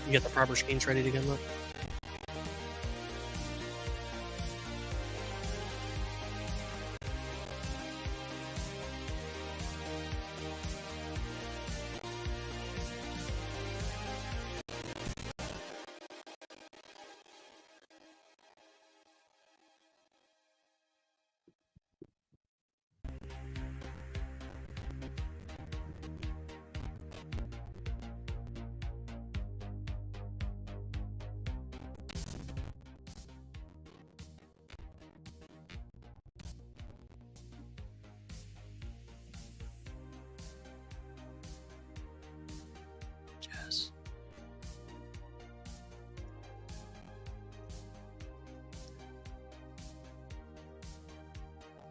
You get the proper screens ready to go. Look. Yes.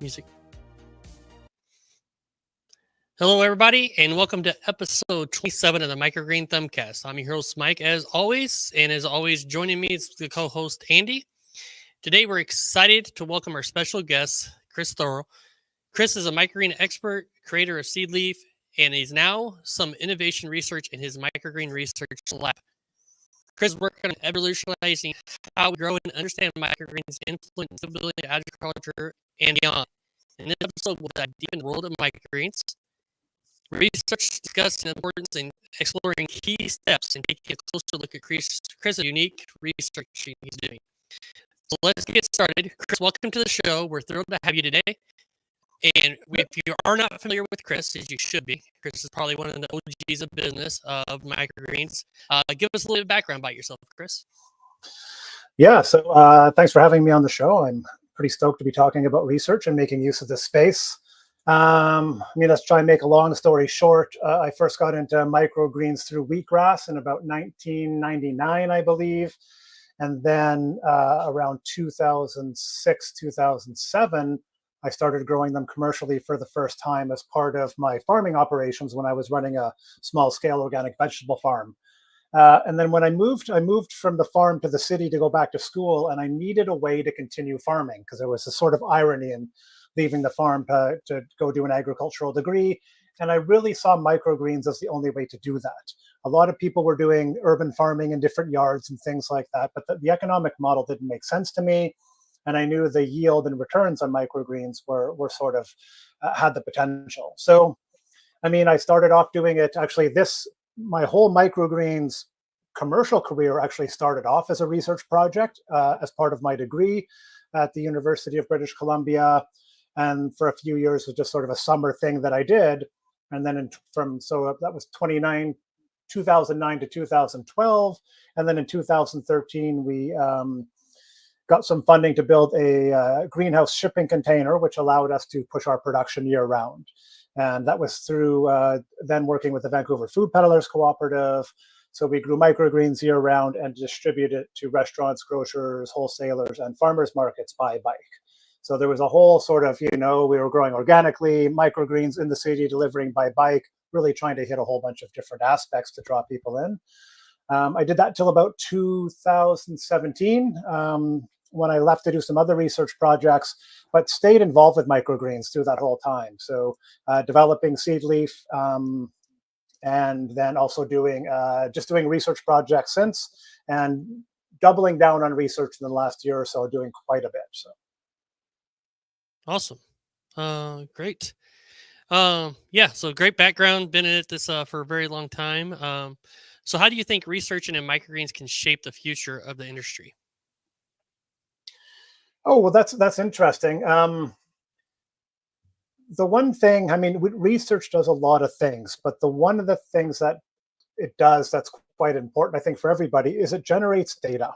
Music. Hello, everybody, and welcome to episode 27 of the Microgreen Thumbcast. I'm your host, Mike, as always, and as always, joining me is the co-host, Andy. Today, we're excited to welcome our special guest, Chris Thoreau. Chris is a microgreen expert, creator of Seed Leaf, and he's now some innovation research in his microgreen research lab. Chris is working on evolutionizing how we grow and understand microgreens' influence ability to agriculture and beyond. In this episode, we'll dive deep in the world of microgreens, research discussing the importance in exploring key steps and taking a closer look at Chris's unique research he's doing. So let's get started. Chris, welcome to the show. We're thrilled to have you today. And if you are not familiar with Chris, as you should be, Chris is probably one of the OGs of business of microgreens. Give us a little bit of background about yourself, Chris. Yeah, so thanks for having me on the show. I'm pretty stoked to be talking about research and making use of this space. Let's try and make a long story short. I first got into microgreens through wheatgrass in about 1999, I believe. And then around 2006, 2007, I started growing them commercially for the first time as part of my farming operations when I was running a small-scale organic vegetable farm. And then when I moved from the farm to the city to go back to school, and I needed a way to continue farming because there was a sort of irony in leaving the farm to go do an agricultural degree. And I really saw microgreens as the only way to do that. A lot of people were doing urban farming in different yards and things like that, but the economic model didn't make sense to me. And I knew the yield and returns on microgreens were sort of had the potential. So, I started off doing it. Actually, my whole microgreens commercial career actually started off as a research project as part of my degree at the University of British Columbia. And for a few years was just sort of a summer thing that I did. And then that was 2009 to 2012. And then in 2013, we got some funding to build a greenhouse shipping container, which allowed us to push our production year round. And that was through then working with the Vancouver Food Peddlers Cooperative. So we grew microgreens year round and distributed it to restaurants, grocers, wholesalers, and farmers markets by bike. So there was a whole sort of, we were growing organically, microgreens in the city, delivering by bike, really trying to hit a whole bunch of different aspects to draw people in. I did that till about 2017 when I left to do some other research projects, but stayed involved with microgreens through that whole time. So developing Seed Leaf and then also doing research projects since, and doubling down on research in the last year or so, doing quite a bit. So. Awesome. Great. So great background, been in this for a very long time. So how do you think researching in microgreens can shape the future of the industry? Oh, well, that's interesting. The one thing, research does a lot of things, but one of the things that it does that's quite important, I think, for everybody is it generates data.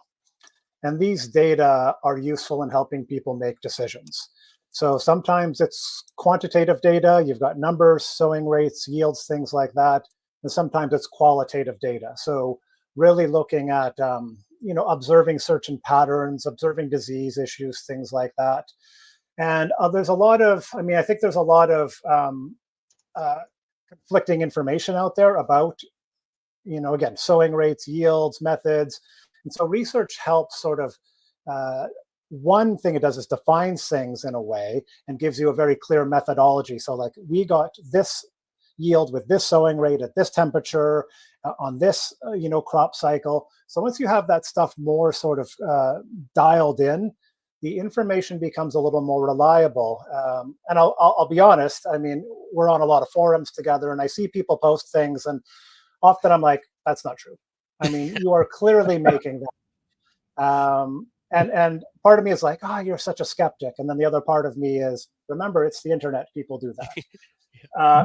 And these data are useful in helping people make decisions. So sometimes it's quantitative data. You've got numbers, sowing rates, yields, things like that. And sometimes it's qualitative data. So really looking at, observing certain patterns, observing disease issues, things like that. And there's a lot of, I think there's a lot of conflicting information out there about, again, sowing rates, yields, methods. And so research helps sort of, one thing it does is defines things in a way and gives you a very clear methodology. So like we got this yield with this sowing rate at this temperature on this, crop cycle. So once you have that stuff more sort of dialed in, the information becomes a little more reliable. And I'll be honest, I mean, we're on a lot of forums together and I see people post things and often I'm like, that's not true. I mean, you are clearly making that. And part of me is like, oh, you're such a skeptic. And then the other part of me is, remember, it's the internet. People do that.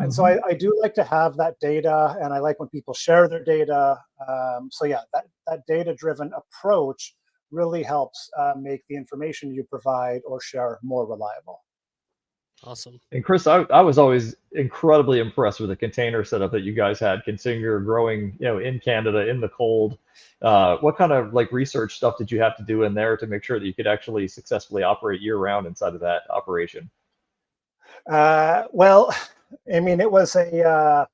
And so I do like to have that data, and I like when people share their data. So yeah, that data-driven approach really helps make the information you provide or share more reliable. Awesome. And Chris, I was always incredibly impressed with the container setup that you guys had, considering you're growing, in Canada in the cold. What kind of research stuff did you have to do in there to make sure that you could actually successfully operate year round inside of that operation? Well, I mean, it was a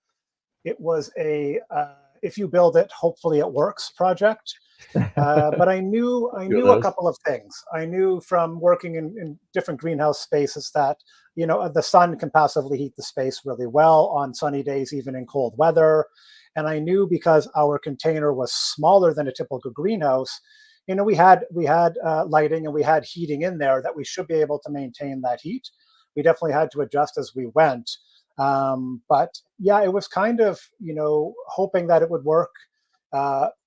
if you build it, hopefully it works project. But I knew a couple of things. I knew from working in different greenhouse spaces that, the sun can passively heat the space really well on sunny days, even in cold weather. And I knew because our container was smaller than a typical greenhouse, we had lighting and we had heating in there that we should be able to maintain that heat. We definitely had to adjust as we went. But yeah, it was kind of, hoping that it would work.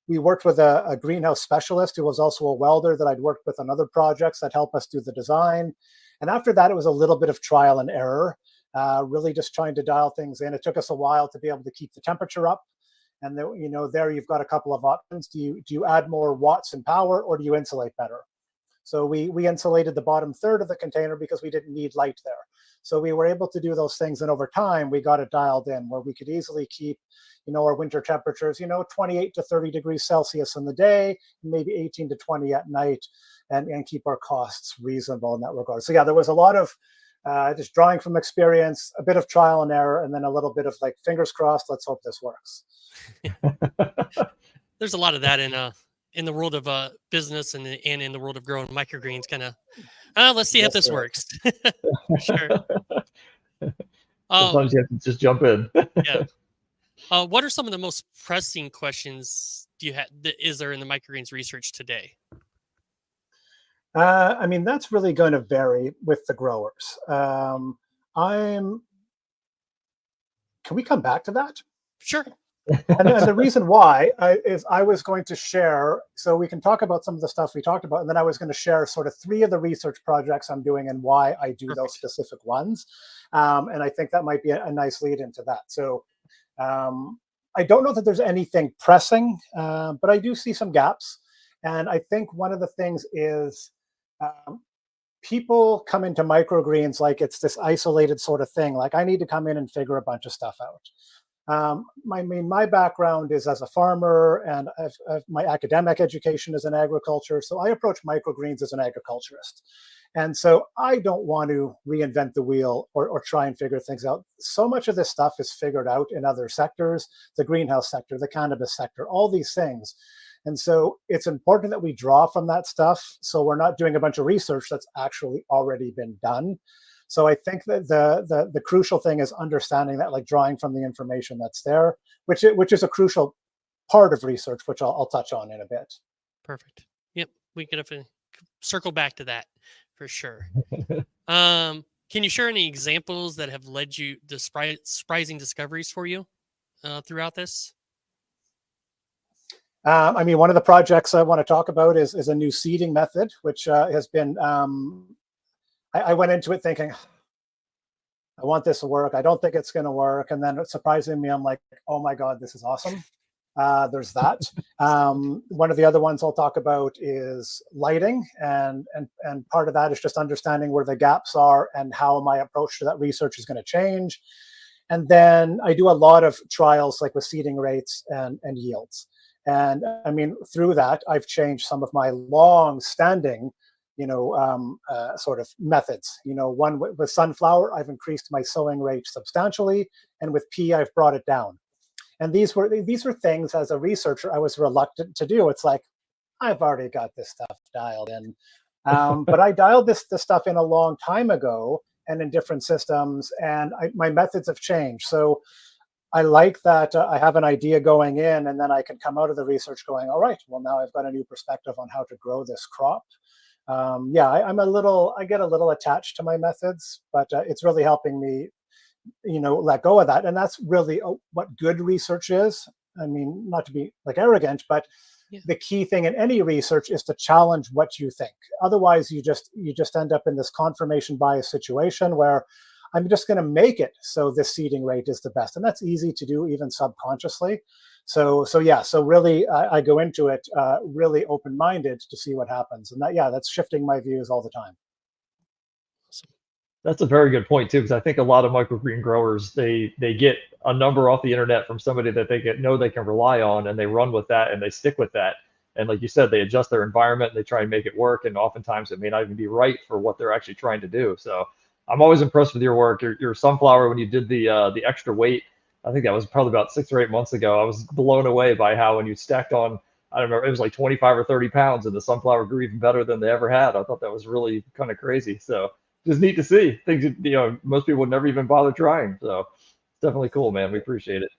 We worked with a greenhouse specialist who was also a welder that I'd worked with on other projects that helped us do the design. And after that, it was a little bit of trial and error, really just trying to dial things in. It took us a while to be able to keep the temperature up. And there you've got a couple of options. Do you add more watts in power or do you insulate better? So we insulated the bottom third of the container because we didn't need light there. So we were able to do those things. And over time, we got it dialed in where we could easily keep, our winter temperatures, 28 to 30 degrees Celsius in the day, maybe 18 to 20 at night, and keep our costs reasonable in that regard. So yeah, there was a lot of just drawing from experience, a bit of trial and error, and then a little bit of fingers crossed, let's hope this works. There's a lot of that in the world of business and in the world of growing microgreens, kind of, let's see if this works. For sure. Sometimes you have to just jump in. Yeah. What are some of the most pressing questions is there in the microgreens research today? I mean, that's really going to vary with the growers. Can we come back to that? Sure. And the reason why is I was going to share, so we can talk about some of the stuff we talked about, and then I was going to share sort of 3 of the research projects I'm doing and why I do those specific ones. And I think that might be a nice lead into that. So I don't know that there's anything pressing, but I do see some gaps. And I think one of the things is people come into microgreens like it's this isolated sort of thing. Like I need to come in and figure a bunch of stuff out. My background is as a farmer, and my academic education is in agriculture. So I approach microgreens as an agriculturist. And so I don't want to reinvent the wheel or try and figure things out. So much of this stuff is figured out in other sectors, the greenhouse sector, the cannabis sector, all these things. And so it's important that we draw from that stuff. So we're not doing a bunch of research that's actually already been done. So I think that the crucial thing is understanding that, drawing from the information that's there, which is a crucial part of research, which I'll touch on in a bit. Perfect. Yep, we could have to circle back to that for sure. Can you share any examples that have led you to surprising discoveries for you throughout this? I mean, one of the projects I want to talk about is a new seeding method, which has been. I went into it thinking, I want this to work. I don't think it's going to work. And then surprisingly, I'm like, oh my God, this is awesome. There's that. One of the other ones I'll talk about is lighting. And part of that is just understanding where the gaps are and how my approach to that research is going to change. And then I do a lot of trials with seeding rates and yields. And I mean, through that, I've changed some of my long-standing sort of methods. One with sunflower, I've increased my sowing rate substantially, and with pea, I've brought it down. And these were things as a researcher I was reluctant to do. It's like, I've already got this stuff dialed in, but I dialed this stuff in a long time ago and in different systems, and my methods have changed. So I like that I have an idea going in, and then I can come out of the research going, all right, well, now I've got a new perspective on how to grow this crop. Yeah, I get a little attached to my methods, but it's really helping me, let go of that. And that's really what good research is. I mean, not to be like arrogant, but Yeah. the key thing in any research is to challenge what you think. Otherwise, you just end up in this confirmation bias situation where I'm just going to make it so this seeding rate is the best, and that's easy to do even subconsciously. So really, I go into it really open-minded to see what happens, and that's shifting my views all the time. That's a very good point too, because I think a lot of microgreen growers they get a number off the internet from somebody that know they can rely on, and they run with that and they stick with that. And like you said, they adjust their environment and they try and make it work. And oftentimes it may not even be right for what they're actually trying to do. So I'm always impressed with your work. Your sunflower, when you did the extra weight, I think that was probably about 6 or 8 months ago. I was blown away by how when you stacked on, I don't remember, it was like 25 or 30 pounds, and the sunflower grew even better than they ever had. I thought that was really kind of crazy. So just neat to see things most people would never even bother trying. So it's definitely cool, man. We appreciate it.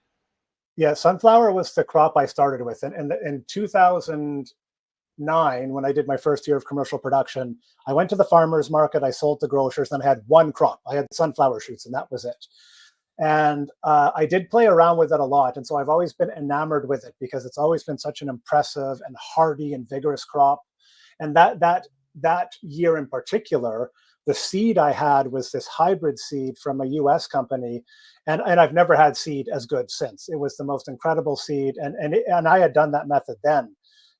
Yeah, sunflower was the crop I started with, and in 2009, when I did my first year of commercial production, I went to the farmers market, I sold to grocers, and I had one crop. I had sunflower shoots, and that was it. And I did play around with it a lot, and so I've always been enamored with it because it's always been such an impressive and hardy and vigorous crop. And that year in particular, the seed I had was this hybrid seed from a US company, and I've never had seed as good since. It was the most incredible seed, and I had done that method then,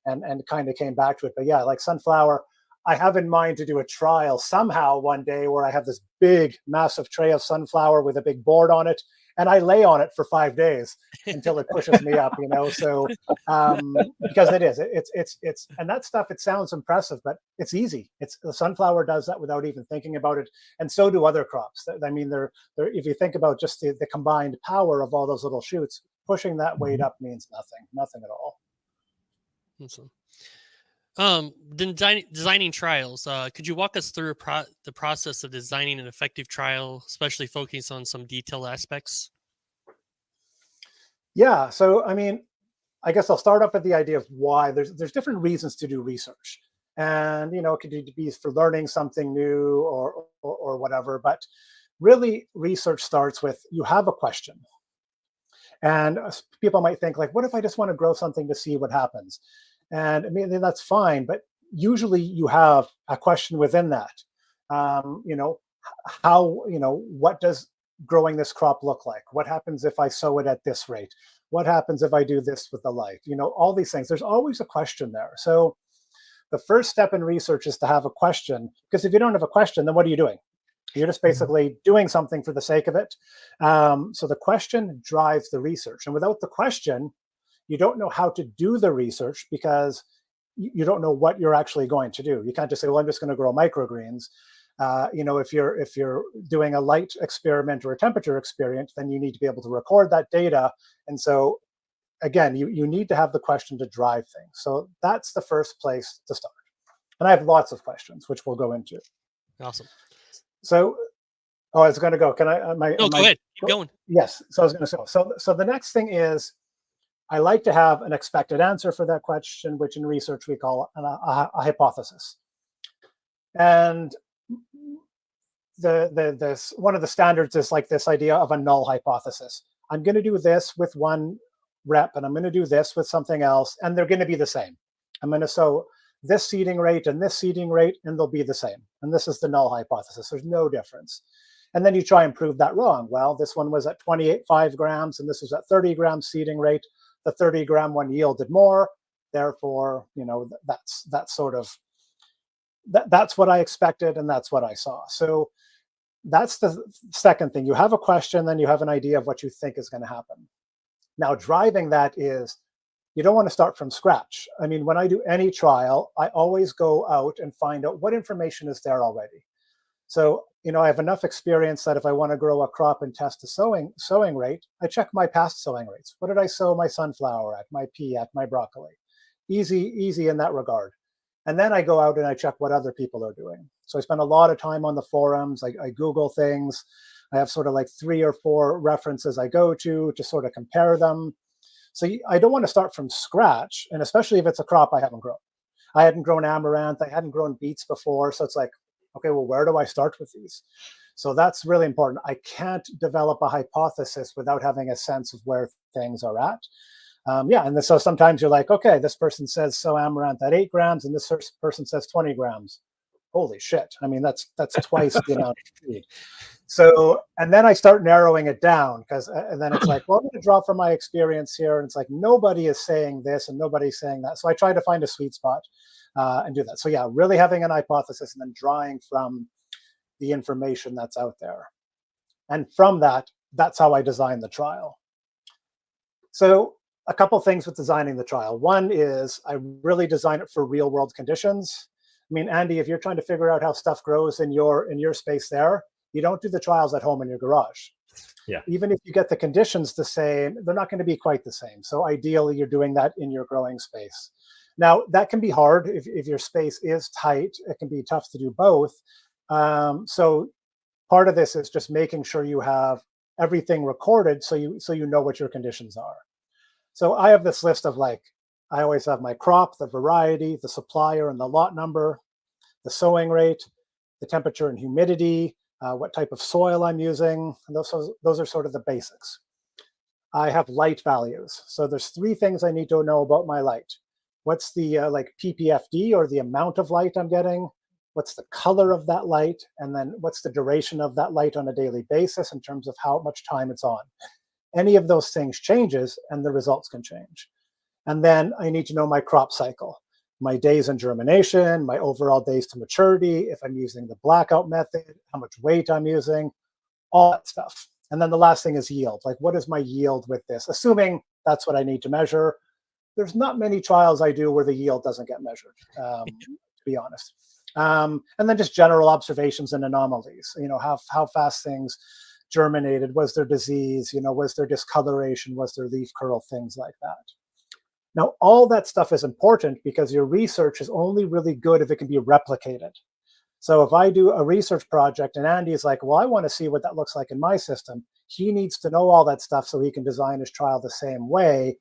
and kind of came back to it. But yeah, like sunflower, I have in mind to do a trial somehow one day where I have this big, massive tray of sunflower with a big board on it, and I lay on it for 5 days until it pushes me up, So because it's and that stuff, it sounds impressive, but it's easy. The sunflower does that without even thinking about it, and so do other crops. I mean, they're if you think about just the combined power of all those little shoots, pushing that weight up means nothing at all. Awesome. Designing trials. Could you walk us through the process of designing an effective trial, especially focusing on some detailed aspects? Yeah. So, I mean, I guess I'll start off with the idea of why there's different reasons to do research, and it could be for learning something new or whatever. But really, research starts with you have a question, and people might think like, what if I just want to grow something to see what happens? And I mean, that's fine, but usually you have a question within that. What does growing this crop look like? What happens if I sow it at this rate? What happens if I do this with the light? All these things. There's always a question there. So the first step in research is to have a question, because if you don't have a question, then what are you doing? You're just basically doing something for the sake of it. So the question drives the research. And without the question, you don't know how to do the research because you don't know what you're actually going to do. You can't just say, well, I'm just going to grow microgreens. If you're doing a light experiment or a temperature experiment, then you need to be able to record that data. And so again, you need to have the question to drive things. So that's the first place to start. And I have lots of questions, which we'll go into. Awesome. So, I was going to go. Can I? No, go ahead. Keep going. Yes. So I was going to say. So the next thing is, I like to have an expected answer for that question, which in research we call a hypothesis. And this one of the standards is like this idea of a null hypothesis. I'm going to do this with one rep, and I'm going to do this with something else, and they're going to be the same. I'm going to sow this seeding rate and this seeding rate, and they'll be the same. And this is the null hypothesis. There's no difference. And then you try and prove that wrong. Well, this one was at 28.5 grams, and this was at 30 grams seeding rate. The 30-gram one yielded more. Therefore, that's what I expected, and that's what I saw. So that's the second thing. You have a question, then you have an idea of what you think is going to happen. Now, driving that is, you don't want to start from scratch. I mean, when I do any trial, I always go out and find out what information is there already. So, I have enough experience that if I want to grow a crop and test a sowing rate, I check my past sowing rates. What did I sow my sunflower at, my pea at, my broccoli? Easy in that regard. And then I go out and I check what other people are doing. So I spend a lot of time on the forums. I Google things. I have sort of like 3 or 4 references I go to sort of compare them. So I don't want to start from scratch, and especially if it's a crop I haven't grown. I hadn't grown amaranth, I hadn't grown beets before, so it's like, okay, well, where do I start with these? So that's really important. I can't develop a hypothesis without having a sense of where things are at. Yeah, and so sometimes you're like, okay, this person says sow amaranth at 8 grams, and this person says 20 grams. Holy shit! I mean, that's twice the amount of seed. So, and then I start narrowing it down and then it's like, well, I'm going to draw from my experience here, and it's like nobody is saying this and nobody's saying that. So I try to find a sweet spot and do that. So yeah, really having an hypothesis and then drawing from the information that's out there, and from that, that's how I design the trial. So a couple things with designing the trial. One is I really design it for real world conditions. I mean, Andy, if you're trying to figure out how stuff grows in your space there, you don't do the trials at home in your garage. Yeah. Even if you get the conditions the same, they're not going to be quite the same. So ideally, you're doing that in your growing space. Now, that can be hard if your space is tight. It can be tough to do both. So part of this is just making sure you have everything recorded so you know what your conditions are. So I have this list of like, I always have my crop, the variety, the supplier and the lot number, the sowing rate, the temperature and humidity, what type of soil I'm using. And those are sort of the basics. I have light values. So there's 3 things I need to know about my light. What's the like ppfd, or the amount of light I'm getting? What's the color of that light? And then what's the duration of that light on a daily basis in terms of how much time it's on? Any of those things changes and the results can change. And then I need to know my crop cycle, my days in germination, my overall days to maturity, if I'm using the blackout method, how much weight I'm using, all that stuff. And then the last thing is yield. Like, what is my yield with this? Assuming that's what I need to measure. There's not many trials I do where the yield doesn't get measured, to be honest. And then just general observations and anomalies. You know, how fast things germinated, was there disease, you know, was there discoloration, was there leaf curl, things like that. Now, all that stuff is important because your research is only really good if it can be replicated. So if I do a research project and Andy is like, well, I want to see what that looks like in my system, he needs to know all that stuff so he can design his trial the same way.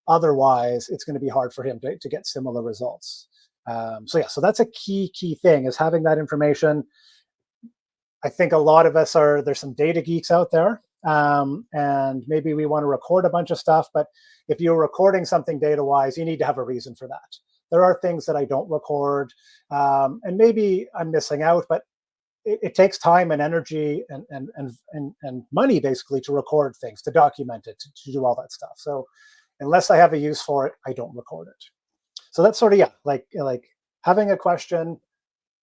Otherwise, it's going to be hard for him to get similar results. So yeah, so that's a key thing, is having that information. I think a lot of us there's some data geeks out there, and maybe we want to record a bunch of stuff, but if you're recording something data-wise, you need to have a reason for that. There are things that I don't record, and maybe I'm missing out, but it takes time and energy and money basically to record things, to document it, to do all that stuff. So unless I have a use for it, I don't record it. So that's sort of, yeah, like having a question,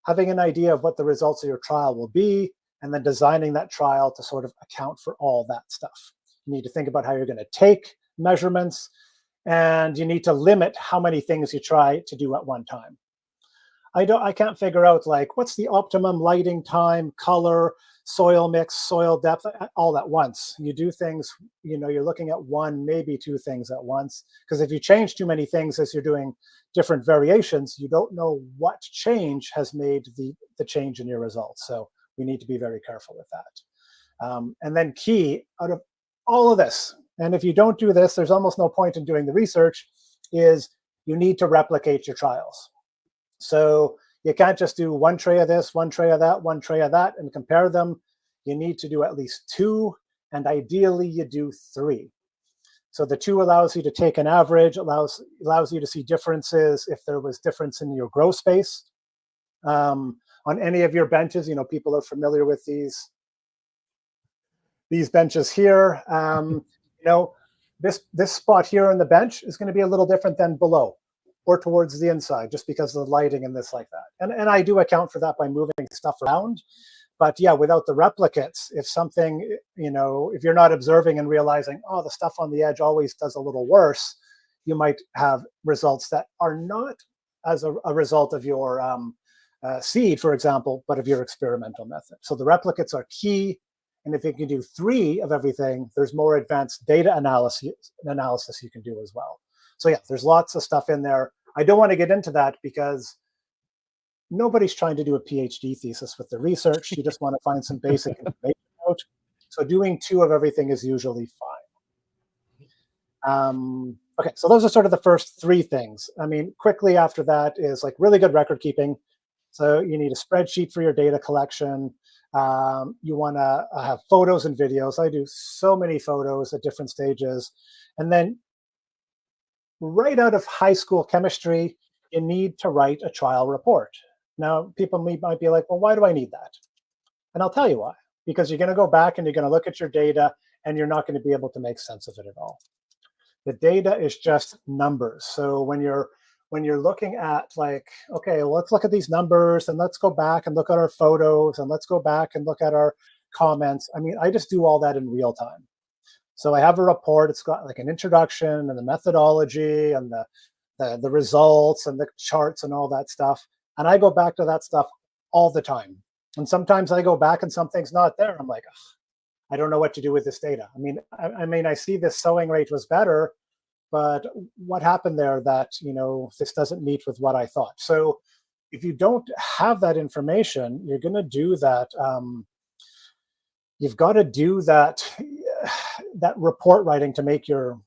having an idea of what the results of your trial will be, and then designing that trial to sort of account for all that stuff. You need to think about how you're going to take measurements, and you need to limit how many things you try to do at one time. I can't figure out like what's the optimum lighting time, color, soil mix, soil depth, all at once. You do things, you know, you're looking at 1, maybe 2 things at once, because if you change too many things as you're doing different variations, you don't know what change has made the change in your results. So we need to be very careful with that. And then key out of all of this, and if you don't do this, there's almost no point in doing the research, is you need to replicate your trials. So you can't just do 1 tray of this, 1 tray of that, 1 tray of that, and compare them. You need to do at least 2, and ideally you do 3. So the 2 allows you to take an average, allows you to see differences if there was difference in your grow space. On any of your benches, you know, people are familiar with these benches here. You know, this spot here on the bench is going to be a little different than below or towards the inside, just because of the lighting and this like that. And I do account for that by moving stuff around. But yeah, without the replicates, if something, you know, if you're not observing and realizing, oh, the stuff on the edge always does a little worse, you might have results that are not as a result of your seed, for example, but of your experimental method. So the replicates are key. And if you can do 3 of everything, there's more advanced data analysis you can do as well. So yeah, there's lots of stuff in there. I don't want to get into that because nobody's trying to do a PhD thesis with the research. You just want to find some basic information out. So doing 2 of everything is usually fine. Okay, so those are sort of the first 3 things. I mean, quickly after that is like really good record keeping. So you need a spreadsheet for your data collection. You want to have photos and videos. I do so many photos at different stages. And then right out of high school chemistry, you need to write a trial report. Now, people might be like, well, why do I need that? And I'll tell you why. Because you're going to go back and you're going to look at your data and you're not going to be able to make sense of it at all. The data is just numbers. So when you're looking at like, okay, well, let's look at these numbers and let's go back and look at our photos and let's go back and look at our comments. I mean, I just do all that in real time. So I have a report. It's got like an introduction and the methodology and the results and the charts and all that stuff. And I go back to that stuff all the time. And sometimes I go back and something's not there. I'm like, I don't know what to do with this data. I mean, I see this sowing rate was better, but what happened there that, this doesn't meet with what I thought. So if you don't have that information, you're going to do that. You've got to do that report writing to make your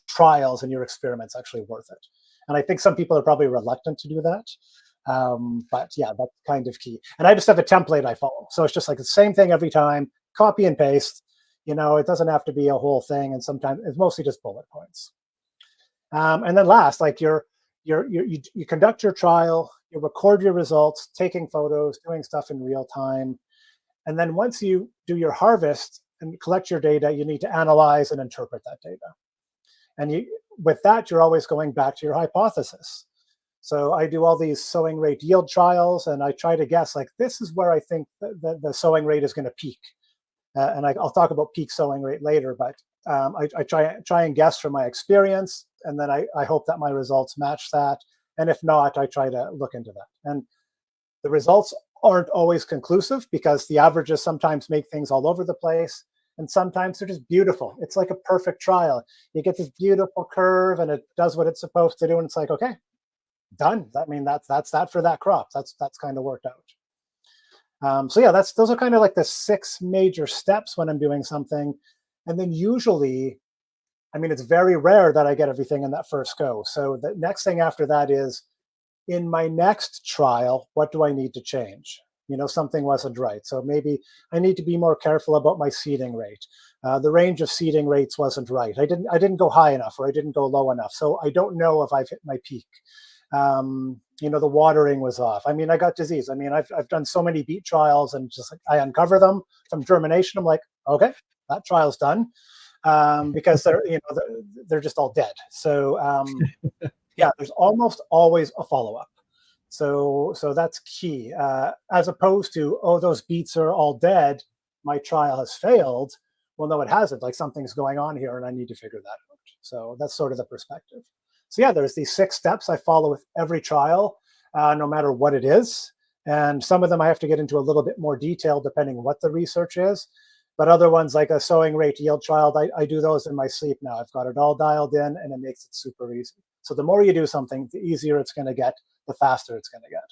trials and your experiments actually worth it. And I think some people are probably reluctant to do that. But yeah, that's kind of key. And I just have a template I follow. So it's just like the same thing every time, copy and paste. It doesn't have to be a whole thing. And sometimes it's mostly just bullet points. And then last, like you conduct your trial, you record your results, taking photos, doing stuff in real time. And then once you do your harvest and collect your data, you need to analyze and interpret that data. And with that, you're always going back to your hypothesis. So I do all these sowing rate yield trials, and I try to guess, like, this is where I think the sowing rate is going to peak. And I'll talk about peak sowing rate later, but I try and guess from my experience, and then I hope that my results match that. And if not, I try to look into that. And the results aren't always conclusive because the averages sometimes make things all over the place. And sometimes they're just beautiful. It's like a perfect trial. You get this beautiful curve and it does what it's supposed to do. And it's like, okay, done. I mean, that's that for that crop. That's kind of worked out. So yeah, those are kind of like the 6 major steps when I'm doing something. And then usually, I mean, it's very rare that I get everything in that first go. So the next thing after that is, in my next trial, what do I need to change? Something wasn't right. So maybe I need to be more careful about my seeding rate. The range of seeding rates wasn't right. I didn't go high enough, or I didn't go low enough. So I don't know if I've hit my peak. The watering was off. I mean, I got disease. I mean, I've done so many beet trials, and just like I uncover them from germination. I'm like, okay, that trial's done, because they're just all dead. So yeah, there's almost always a follow-up. So that's key, as opposed to, oh, those beets are all dead, my trial has failed. Well, no, it hasn't. Like, something's going on here and I need to figure that out. So that's sort of the perspective. So yeah, there's these 6 steps I follow with every trial, no matter what it is. And some of them I have to get into a little bit more detail depending on what the research is. But other ones, like a sowing rate yield trial, I do those in my sleep now. I've got it all dialed in, and it makes it super easy. So the more you do something, the easier it's going to get, the faster it's going to get.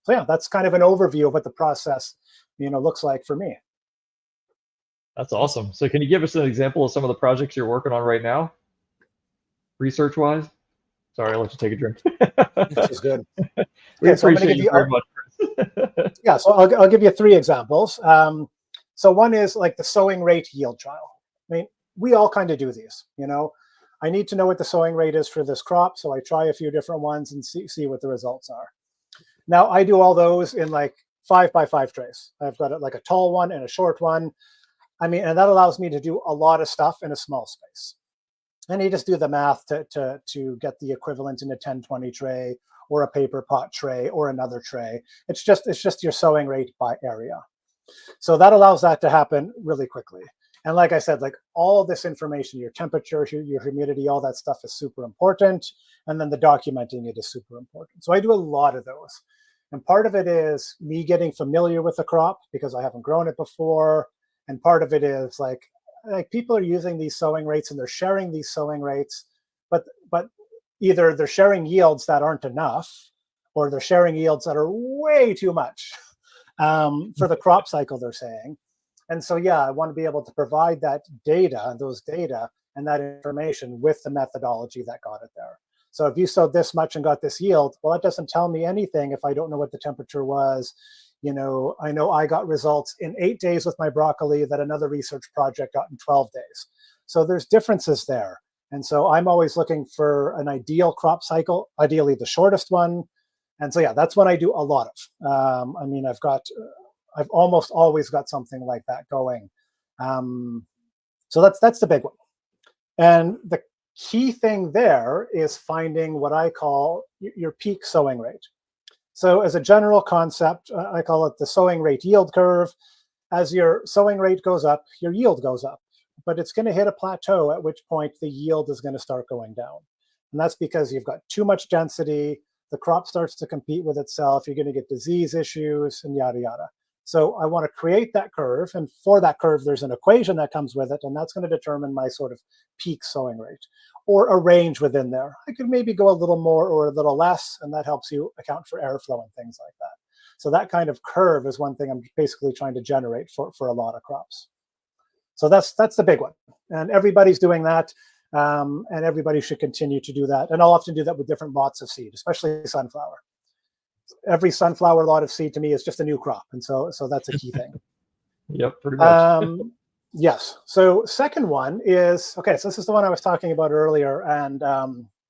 So yeah, that's kind of an overview of what the process, looks like for me. That's awesome. So can you give us an example of some of the projects you're working on right now, research-wise? Sorry, I'll let you take a drink. This is good. We appreciate you very much, Chris. Yeah, so I'll give you 3 examples. So one is like the sowing rate yield trial. I mean, we all kind of do these, I need to know what the sowing rate is for this crop, so I try a few different ones and see what the results are. Now, I do all those in like 5x5 trays. I've got like a tall one and a short one. I mean, and that allows me to do a lot of stuff in a small space. And you just do the math to get the equivalent in a 10-20 tray, or a paper pot tray, or another tray. It's just your sowing rate by area. So that allows that to happen really quickly. And like I said, like, all this information, your temperature, your humidity, all that stuff is super important. And then the documenting it is super important. So I do a lot of those. And part of it is me getting familiar with the crop because I haven't grown it before. And part of it is like people are using these sowing rates and they're sharing these sowing rates, but either they're sharing yields that aren't enough, or they're sharing yields that are way too much for the crop cycle, they're saying. And so, yeah, I want to be able to provide that data, those data and that information with the methodology that got it there. So if you sowed this much and got this yield, well, it doesn't tell me anything if I don't know what the temperature was. I know I got results in 8 days with my broccoli that another research project got in 12 days. So there's differences there. And so I'm always looking for an ideal crop cycle, ideally the shortest one. And so, yeah, that's what I do a lot of. I've almost always got something like that going. So that's the big one. And the key thing there is finding what I call your peak sowing rate. So as a general concept, I call it the sowing rate yield curve. As your sowing rate goes up, your yield goes up, but it's going to hit a plateau, at which point the yield is going to start going down. And that's because you've got too much density, the crop starts to compete with itself, you're going to get disease issues and yada, yada. So I want to create that curve. And for that curve, there's an equation that comes with it. And that's going to determine my sort of peak sowing rate or a range within there. I could maybe go a little more or a little less, and that helps you account for airflow and things like that. So that kind of curve is one thing I'm basically trying to generate for a lot of crops. So that's the big one. And everybody's doing that. And everybody should continue to do that. And I'll often do that with different lots of seed, especially sunflower. Every sunflower lot of seed to me is just a new crop. And so that's a key thing. Yep, pretty much. Yes. So second one is, okay, so this is the one I was talking about earlier. And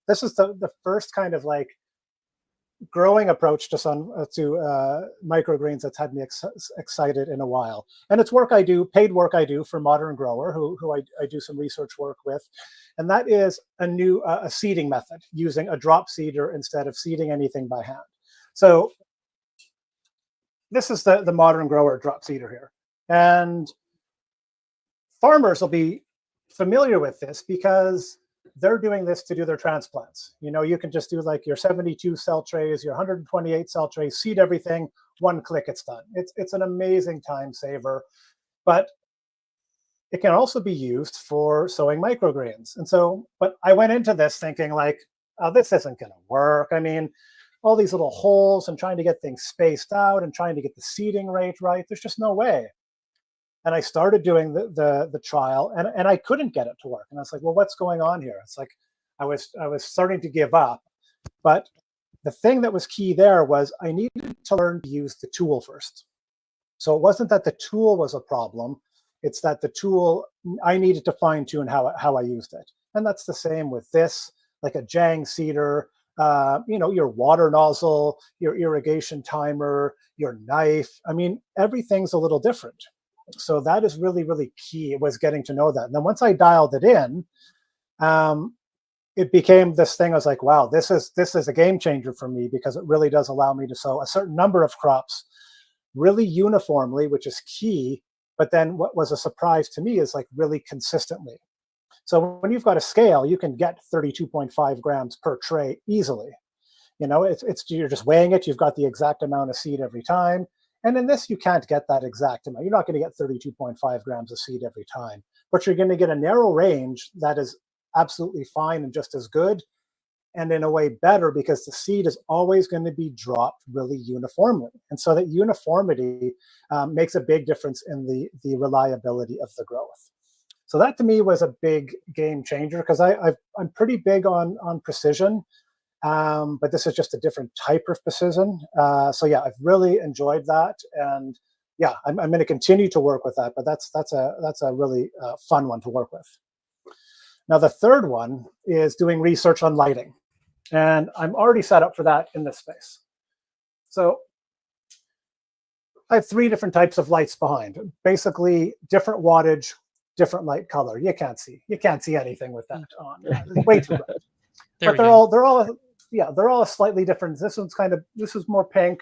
this is the first kind of like growing approach to microgreens that's had me excited in a while. And it's work I do, paid work I do for Modern Grower, who I do some research work with. And that is a seeding method using a drop seeder instead of seeding anything by hand. So this is the Modern Grower drop seeder here. And farmers will be familiar with this because they're doing this to do their transplants. You can just do like your 72 cell trays, your 128 cell trays, seed everything, one click, it's done. It's an amazing time saver, but it can also be used for sowing microgreens. And so, but I went into this thinking like, oh, this isn't going to work. I mean, all these little holes and trying to get things spaced out and trying to get the seeding rate right. There's just no way. And I started doing the trial and I couldn't get it to work. And I was like, well, what's going on here? It's like I was starting to give up. But the thing that was key there was I needed to learn to use the tool first. So it wasn't that the tool was a problem. It's that the tool, I needed to fine tune how I used it. And that's the same with this, like a Jang seeder, your water nozzle, your irrigation timer, your knife. I mean, everything's a little different. So that is really, really key. It was getting to know that. And then once I dialed it in, it became this thing. I was like, wow, this is a game changer for me because it really does allow me to sow a certain number of crops really uniformly, which is key. But then what was a surprise to me is like really consistently. So when you've got a scale, you can get 32.5 grams per tray easily. You're just weighing it. You've got the exact amount of seed every time. And in this, you can't get that exact amount. You're not going to get 32.5 grams of seed every time, but you're going to get a narrow range that is absolutely fine and just as good, and in a way better because the seed is always going to be dropped really uniformly. And so that uniformity makes a big difference in the reliability of the growth. So that to me was a big game changer because I'm pretty big on precision. But this is just a different type of precision. So yeah, I've really enjoyed that, and yeah, I'm going to continue to work with that. But that's a really fun one to work with. Now the third one is doing research on lighting, and I'm already set up for that in this space. So I have 3 different types of lights behind. Basically, different wattage, different light color. You can't see anything with that on. It's way too bright. But they're all slightly different. This is more pink.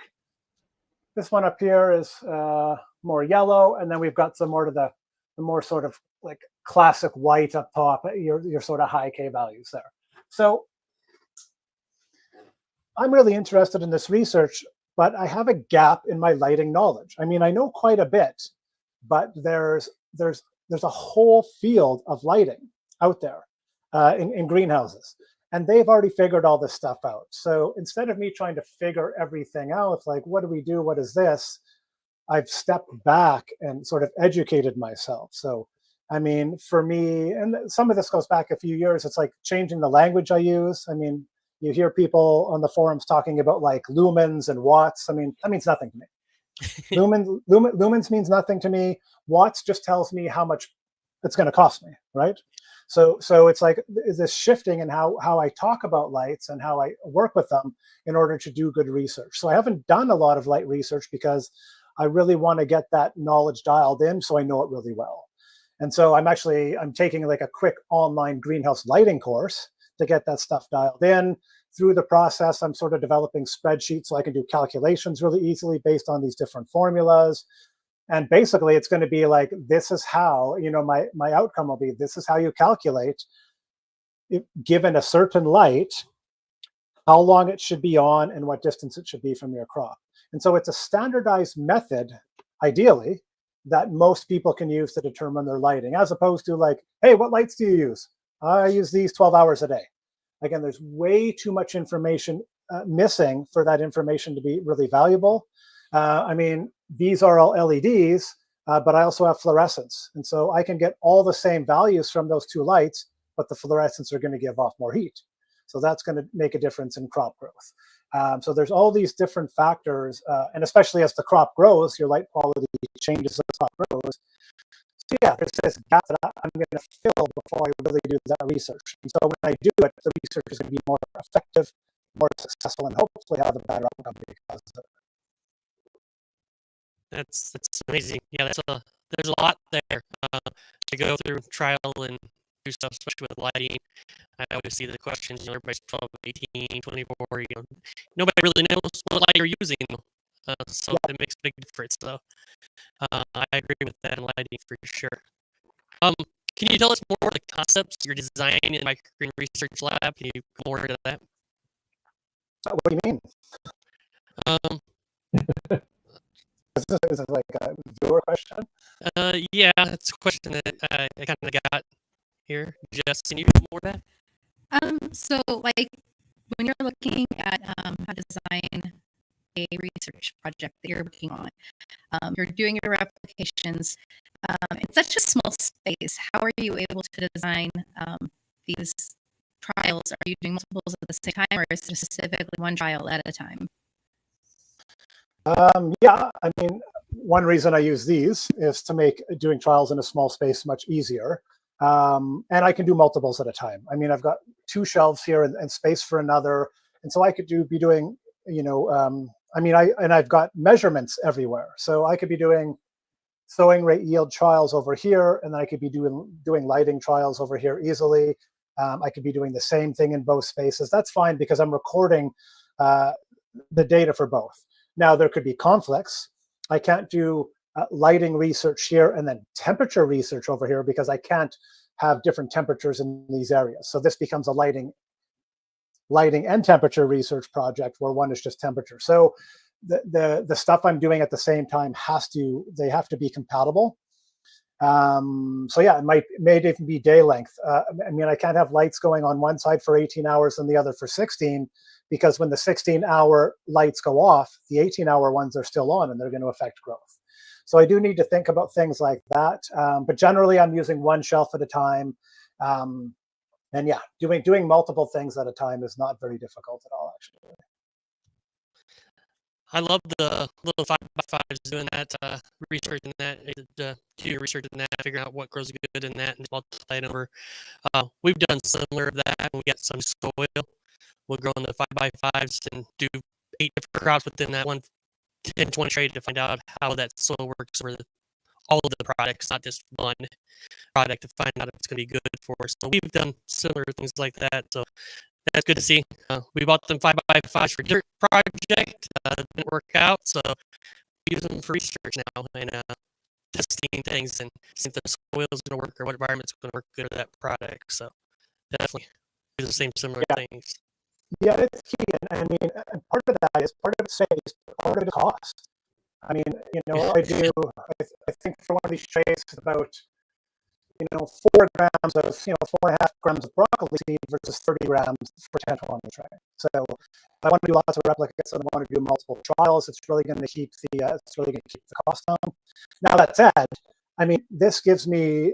This one up here is more yellow, and then we've got some more to the more sort of like classic white up top. Your sort of high K values there. So I'm really interested in this research, but I have a gap in my lighting knowledge. I mean, I know quite a bit, but there's a whole field of lighting out there in greenhouses. And they've already figured all this stuff out. So instead of me trying to figure everything out, like, what do we do? What is this? I've stepped back and sort of educated myself. So, I mean, for me, and some of this goes back a few years, it's like changing the language I use. I mean, you hear people on the forums talking about like lumens and watts. I mean, that means nothing to me. Lumens means nothing to me. Watts just tells me how much it's going to cost me, right? So it's like this shifting in how I talk about lights and how I work with them in order to do good research. So I haven't done a lot of light research because I really want to get that knowledge dialed in so I know it really well. And so I'm taking like a quick online greenhouse lighting course to get that stuff dialed in. Through the process, I'm sort of developing spreadsheets so I can do calculations really easily based on these different formulas. And basically, it's going to be like, this is how, my outcome will be, this is how you calculate, given a certain light, how long it should be on and what distance it should be from your crop. And so it's a standardized method, ideally, that most people can use to determine their lighting, as opposed to like, hey, what lights do you use? I use these 12 hours a day. Again, there's way too much information missing for that information to be really valuable. I mean, these are all LEDs, but I also have fluorescence. And so I can get all the same values from those two lights, but the fluorescents are going to give off more heat. So that's going to make a difference in crop growth. So there's all these different factors, and especially as the crop grows, your light quality changes as the crop grows. So yeah, there's this gap that I'm going to fill before I really do that research. And so when I do it, the research is going to be more effective, more successful, and hopefully have a better outcome because of it. That's amazing. Yeah, there's a lot there to go through trial and do stuff, especially with lighting. I always see the questions, everybody's 12, 18, 24, nobody really knows what light you're using. So yeah. It makes a big difference. So I agree with that in lighting for sure. Can you tell us more of the concepts you're designing in the Microgreen Research Lab? Can you go more into that? What do you mean? Is this like a viewer question? Yeah, it's a question that I kind of got here. Jess, can you do more of that? So like when you're looking at how to design a research project that you're working on, you're doing your applications in such a small space. How are you able to design these trials? Are you doing multiples at the same time, or is it specifically one trial at a time? Yeah, I mean, one reason I use these is to make doing trials in a small space much easier. And I can do multiples at a time. I mean, I've got 2 shelves here and space for another. And so I could be doing, I've got measurements everywhere. So I could be doing sowing rate yield trials over here, and then I could be doing lighting trials over here easily. I could be doing the same thing in both spaces. That's fine because I'm recording the data for both. Now, there could be conflicts. I can't do lighting research here and then temperature research over here because I can't have different temperatures in these areas. So this becomes a lighting and temperature research project where one is just temperature. So the stuff I'm doing at the same time they have to be compatible. So yeah, it may even be day length. I mean, I can't have lights going on one side for 18 hours and the other for 16, because when the 16-hour lights go off, the 18-hour ones are still on and they're going to affect growth. So I do need to think about things like that. But generally, I'm using one shelf at a time. And yeah, doing multiple things at a time is not very difficult at all, actually. I love the little 5x5s doing that, research in that, do your research in that, figure out what grows good in that, and multiply it over. We've done similar to that. We got some soil. We'll grow in the 5x5s and do 8 different crops within that 10, 20 tray to find out how that soil works for all of the products, not just one product, to find out if it's going to be good for us. So we've done similar things like that. So that's good to see. We bought them 5x5s for dirt project. Didn't work out, so we use them for research now and testing things and seeing if the soil is going to work or what environment's going to work good for that product. So definitely do the similar things. Yeah, it's key. And I mean, part of that is part of it saves, part of it cost. I mean, I think for one of these trays, it's about 4 grams of, 4.5 grams of broccoli seed versus 30 grams for 10 to 1 tray. So if I want to do lots of replicates and I want to do multiple trials, it's really going to keep the cost down. Now that said, I mean, this gives me,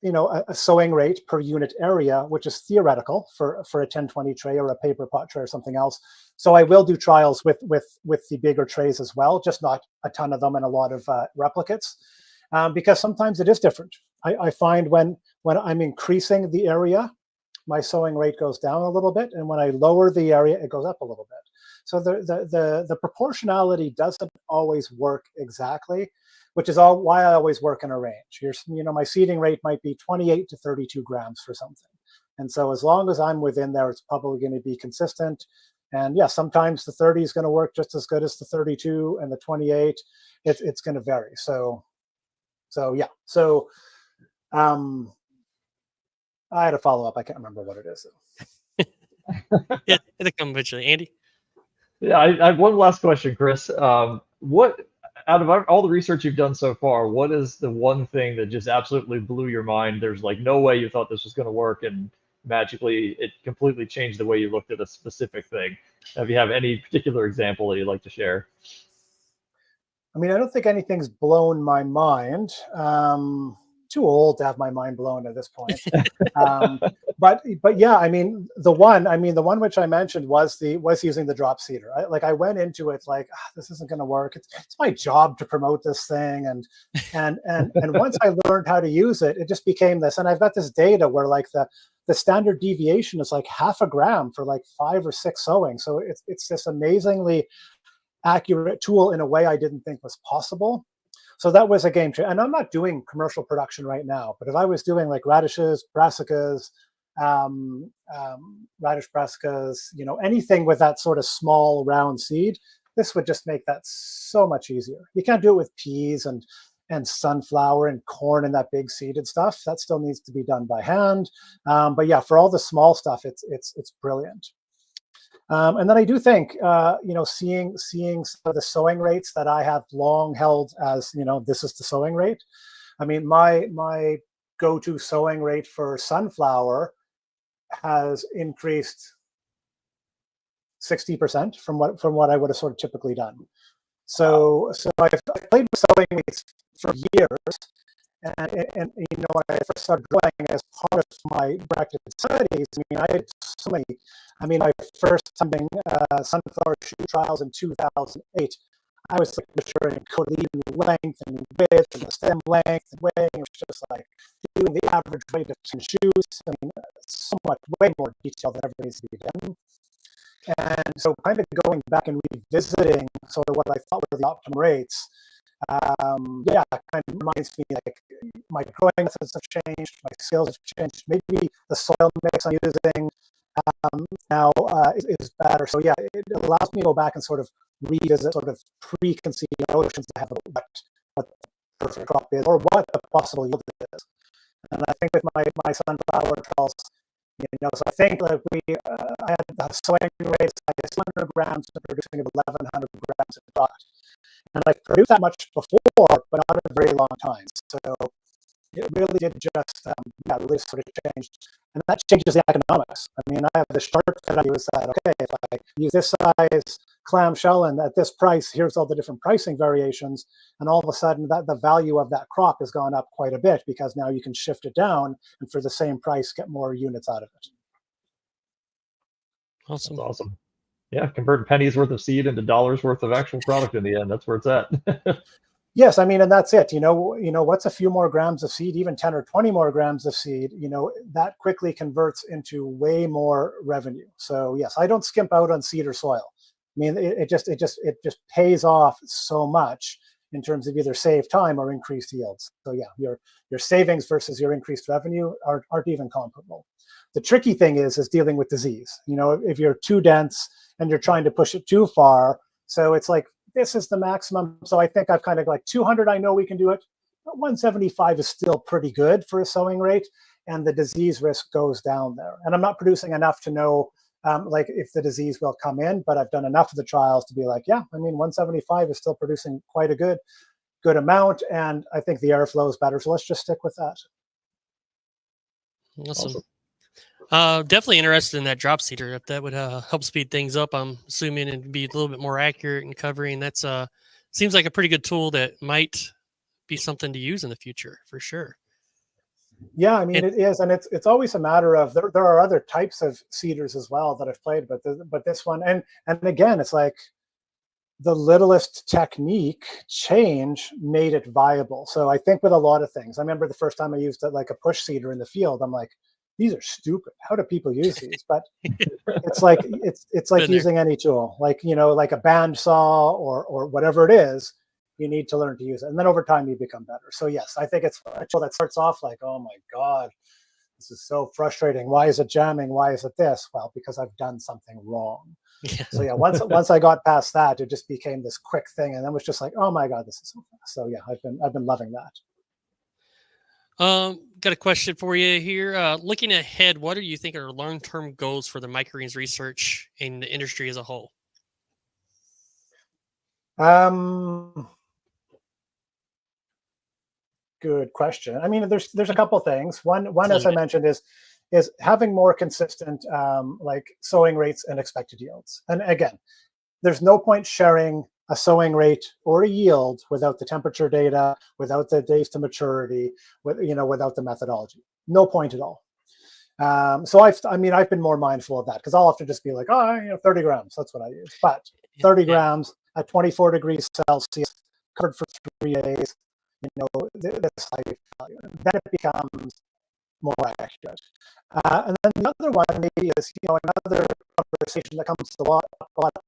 a sowing rate per unit area, which is theoretical for a 10-20 tray or a paper pot tray or something else. So I will do trials with the bigger trays as well, just not a ton of them and a lot of replicates, because sometimes it is different. I find when I'm increasing the area, my sowing rate goes down a little bit, and when I lower the area, it goes up a little bit. So the proportionality doesn't always work exactly, which is why I always work in a range. My seeding rate might be 28 to 32 grams for something. And so as long as I'm within there, it's probably going to be consistent. And yeah, sometimes the 30 is going to work just as good as the 32, and the 28, it's going to vary. So yeah. So I had a follow-up. I can't remember what it is. Yeah, it'll come eventually. Andy? Yeah, I have one last question, Chris. What, out of all the research you've done so far, what is the one thing that just absolutely blew your mind? There's like no way you thought this was going to work, and magically it completely changed the way you looked at a specific thing. If you have any particular example that you'd like to share. I mean, I don't think anything's blown my mind. Too old to have my mind blown at this point. But yeah, I mean, the one which I mentioned was using the drop seeder. I went into it like, this isn't going to work. It's my job to promote this thing, and once I learned how to use it, it just became this. And I've got this data where like the standard deviation is like 0.5 gram for like 5 or 6 sowings. So it's this amazingly accurate tool in a way I didn't think was possible. So that was a game changer. And I'm not doing commercial production right now, but if I was doing like radishes, brassicas, anything with that sort of small round seed, this would just make that so much easier. You can't do it with peas and sunflower and corn and that big seeded stuff. That still needs to be done by hand. But yeah, for all the small stuff, it's brilliant. And then I do think, seeing some of the sowing rates that I have long held as, this is the sowing rate. I mean, my go-to sowing rate for sunflower has increased 60% from what I would have sort of typically done. So I've played with sowing rates for years. And when I first started growing as part of my directed studies, I had so many. My first sunflower shoot trials in 2008, I was like measuring cotyledon length and width and the stem length and weighing. It was just like doing the average weight of 10 shoots. So much, way more detail than ever needs to be done. And so kind of going back and revisiting sort of what I thought were the optimal rates, kind of reminds me like my growing methods have changed, my skills have changed. Maybe the soil mix I'm using now is better. So yeah, it allows me to go back and sort of revisit sort of preconceived notions to have what the perfect crop is or what the possible yield is. And I think with my sunflower trials, so I think like I had the sowing rates like 100 grams and producing 1,100 grams of product. And I've produced that much before, but not in a very long time. So it really did just, really sort of changed. And that changes the economics. I have the chart that I use that, okay, if I use this size clamshell and at this price, here's all the different pricing variations. And all of a sudden that the value of that crop has gone up quite a bit because now you can shift it down and for the same price, get more units out of it. Awesome. That's awesome. Yeah, convert pennies worth of seed into dollars worth of actual product in the end. That's where it's at. Yes, and that's it. What's a few more grams of seed, even 10 or 20 more grams of seed, that quickly converts into way more revenue. So yes, I don't skimp out on seed or soil. It just pays off so much in terms of either save time or increased yields. So yeah, your savings versus your increased revenue aren't even comparable. The tricky thing is dealing with disease. If you're too dense and you're trying to push it too far, so it's like, this is the maximum. So I think I've kind of like 200, I know we can do it, but 175 is still pretty good for a sowing rate, and the disease risk goes down there. And I'm not producing enough to know if the disease will come in, but I've done enough of the trials to be like, 175 is still producing quite a good amount, and I think the airflow is better, so let's just stick with that. Awesome. Definitely interested in that drop seeder. If that would help speed things up, I'm assuming it'd be a little bit more accurate in covering. That's seems like a pretty good tool that might be something to use in the future for sure. Yeah, I mean, it is, and it's always a matter of there are other types of seeders as well that I've played, but this one, and again, it's like the littlest technique change made it viable. So I think with a lot of things, I remember the first time I used it, like a push seeder in the field, I'm like, these are stupid. How do people use these? But it's like using any tool, like, you know, like a band saw or whatever it is. You need to learn to use it, and then over time you become better. So yes, I think it's a tool that starts off like, oh my god, this is so frustrating. Why is it jamming? Why is it this? Well, because I've done something wrong. Yeah. So yeah, once I got past that, it just became this quick thing, and then it was just like, oh my god, this is so fast. So yeah, I've been loving that. Got a question for you here. Looking ahead, what do you think are long-term goals for the microgreens research and the industry as a whole? Good question. I mean, there's a couple things. One, as I mentioned, is having more consistent like sowing rates and expected yields. And again, there's no point sharing a sowing rate or a yield without the temperature data, without the days to maturity, without the methodology. No point at all. So I've been more mindful of that, because I'll often just be like, 30 grams, that's what I use. But 30 grams at 24 degrees Celsius, covered for 3 days, this life value. Then it becomes more accurate. And then the other one maybe is, another conversation that comes a lot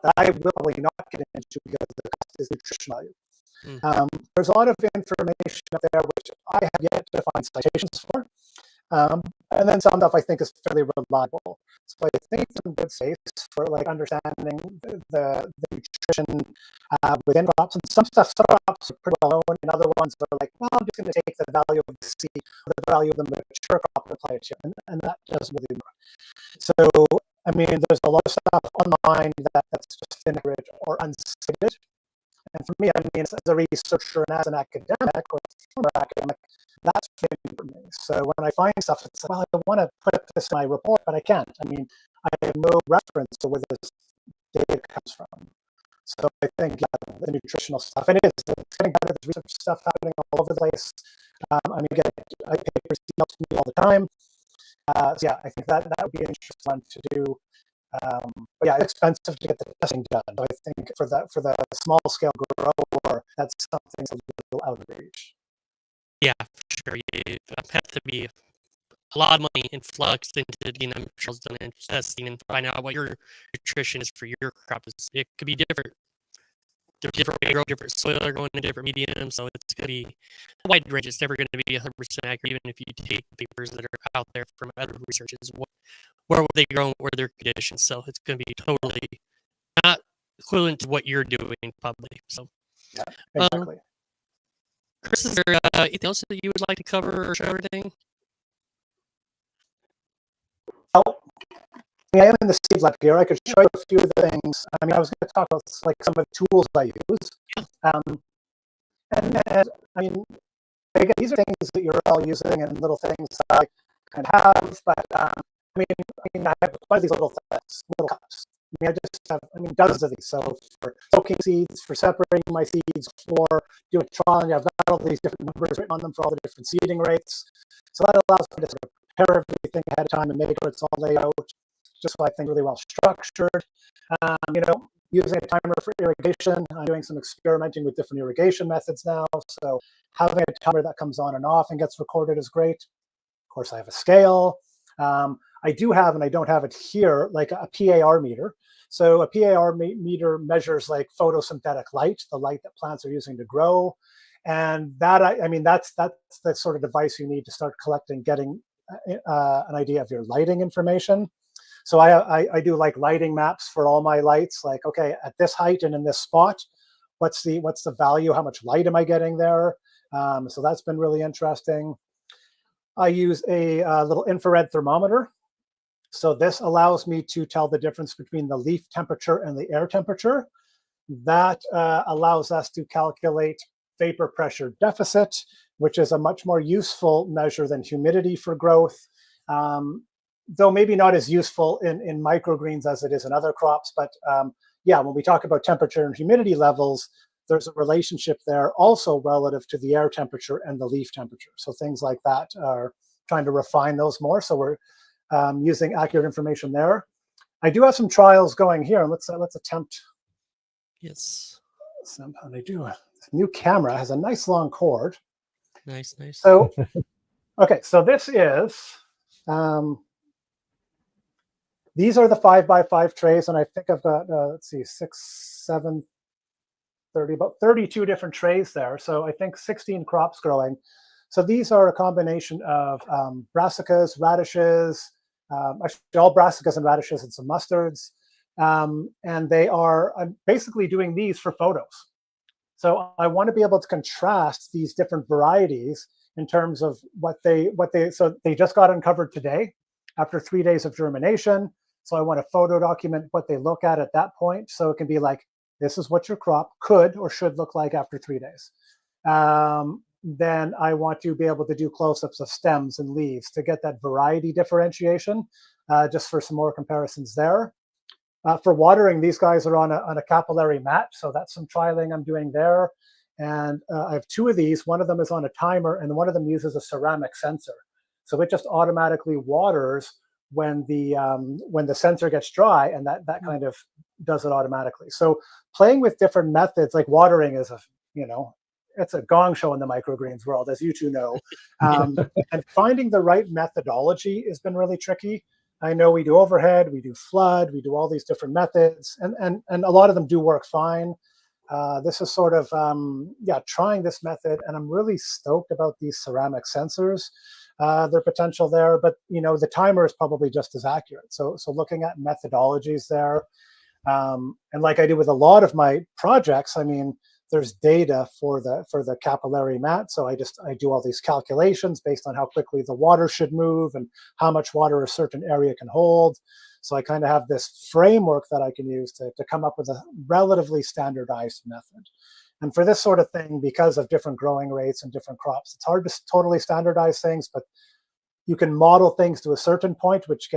that I will probably not get into because the cost is nutrition value. There's a lot of information out there which I have yet to find citations for. And then some stuff I think is fairly reliable. So I think some good space for like understanding the nutrition within crops. And some crops are pretty well known, and other ones are like, well, I'm just going to take the value of the seed, or the value of the mature crop and apply it to it. And that doesn't really work. So, I mean, there's a lot of stuff online that's just inaccurate or unstated. And for me, I mean, as a researcher and as an academic or former academic, that's really important for me. So when I find stuff, it's like, well, I want to put this in my report, but I can't. I mean, I have no reference to where this data comes from. So I think, yeah, the nutritional stuff, and it's getting better. There's research stuff happening all over the place. I papers emailed to me all the time. So yeah, I think that would be an interesting one to do. But yeah, it's expensive to get the testing done. So I think for the small scale grower, that's something a little out of reach. Yeah, for sure. You have to be a lot of money in flux into getting them trials done and testing and find out what your nutrition is for your crop. It could be different. Different grow, different soil, are going in different mediums, so it's going to be a wide range. It's never going to be 100% accurate, even if you take papers that are out there from other researchers. Where were they grown? What were their conditions? So it's going to be totally not equivalent to what you're doing publicly. So, yeah, exactly. Chris, is there anything else that you would like to cover or show everything? Well, I am in the seed lab here. I could show you a few of the things. I mean, I was going to talk about like some of the tools I use. And I mean, again, these are things that you're all using and little things I kind of have. But I mean, I have quite these little things, little cups. I mean, I just have, dozens of these. So for soaking seeds, for separating my seeds, for doing trawling, I've got all these different numbers written on them for all the different seeding rates. So that allows me to sort of prepare everything ahead of time and make sure it's all laid out, just so I think really well structured. Using a timer for irrigation. I'm doing some experimenting with different irrigation methods now. So having a timer that comes on and off and gets recorded is great. Of course, I have a scale. I do have, and I don't have it here, like a PAR meter. So a PAR meter measures like photosynthetic light, the light that plants are using to grow. And that, that's the sort of device you need to start getting an idea of your lighting information. So I do like lighting maps for all my lights, like, okay, at this height and in this spot, what's the value? How much light am I getting there? So that's been really interesting. I use a little infrared thermometer. So this allows me to tell the difference between the leaf temperature and the air temperature. That allows us to calculate vapor pressure deficit, which is a much more useful measure than humidity for growth. though maybe not as useful in microgreens as it is in other crops. But yeah, when we talk about temperature and humidity levels, there's a relationship there also relative to the air temperature and the leaf temperature. So things like that are trying to refine those more. So we're using accurate information there. I do have some trials going here, and let's attempt. Yes. Somehow they do. This new camera has a nice long cord. Nice. So, okay, so this is. These are the 5x5 trays, and I think I've got let's see, 6, 7, 30, about 32 different trays there. So I think 16 crops growing. So these are a combination of brassicas, radishes, actually all brassicas and radishes and some mustards. And they are, I'm basically doing these for photos. So I want to be able to contrast these different varieties in terms of so they just got uncovered today after 3 days of germination. So I want to photo document what they look at that point. So it can be like, this is what your crop could or should look like after 3 days. Then I want to be able to do close-ups of stems and leaves to get that variety differentiation, just for some more comparisons there. For watering, these guys are on a capillary mat, so that's some trialing I'm doing there. And I have 2 of these. One of them is on a timer, and one of them uses a ceramic sensor. So it just automatically waters when the sensor gets dry, and that kind of does it automatically. So playing with different methods, like watering is it's a gong show in the microgreens world, as you two know. And finding the right methodology has been really tricky. I know we do overhead, we do flood, we do all these different methods, and a lot of them do work fine. This is sort of, trying this method, and I'm really stoked about these ceramic sensors, their potential there, but the timer is probably just as accurate. So looking at methodologies there, and like I do with a lot of my projects, I mean, there's data for the capillary mat. So I do all these calculations based on how quickly the water should move and how much water a certain area can hold. So I kind of have this framework that I can use to come up with a relatively standardized method. And for this sort of thing, because of different growing rates and different crops, it's hard to totally standardize things, but you can model things to a certain point, which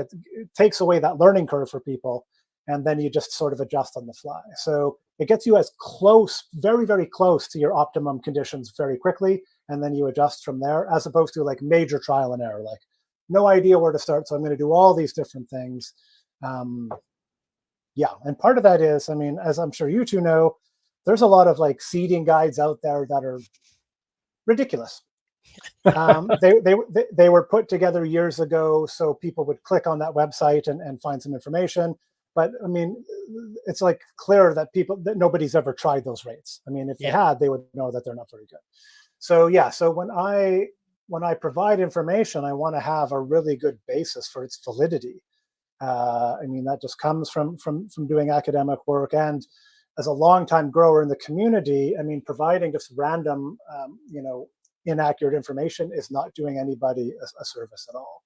takes away that learning curve for people. And then you just sort of adjust on the fly. So it gets you as close, very, very close to your optimum conditions very quickly. And then you adjust from there, as opposed to like major trial and error, like no idea where to start. So I'm going to do all these different things. And part of that is, I mean, as I'm sure you two know, there's a lot of like seeding guides out there that are ridiculous. They were put together years ago so people would click on that website and find some information. But I mean, it's like clear that nobody's ever tried those rates. I mean, if they had, they would know that they're not very good. So so when I provide information, I want to have a really good basis for its validity. I mean, that just comes from doing academic work, and as a longtime grower in the community, I mean, providing just random, inaccurate information is not doing anybody a service at all.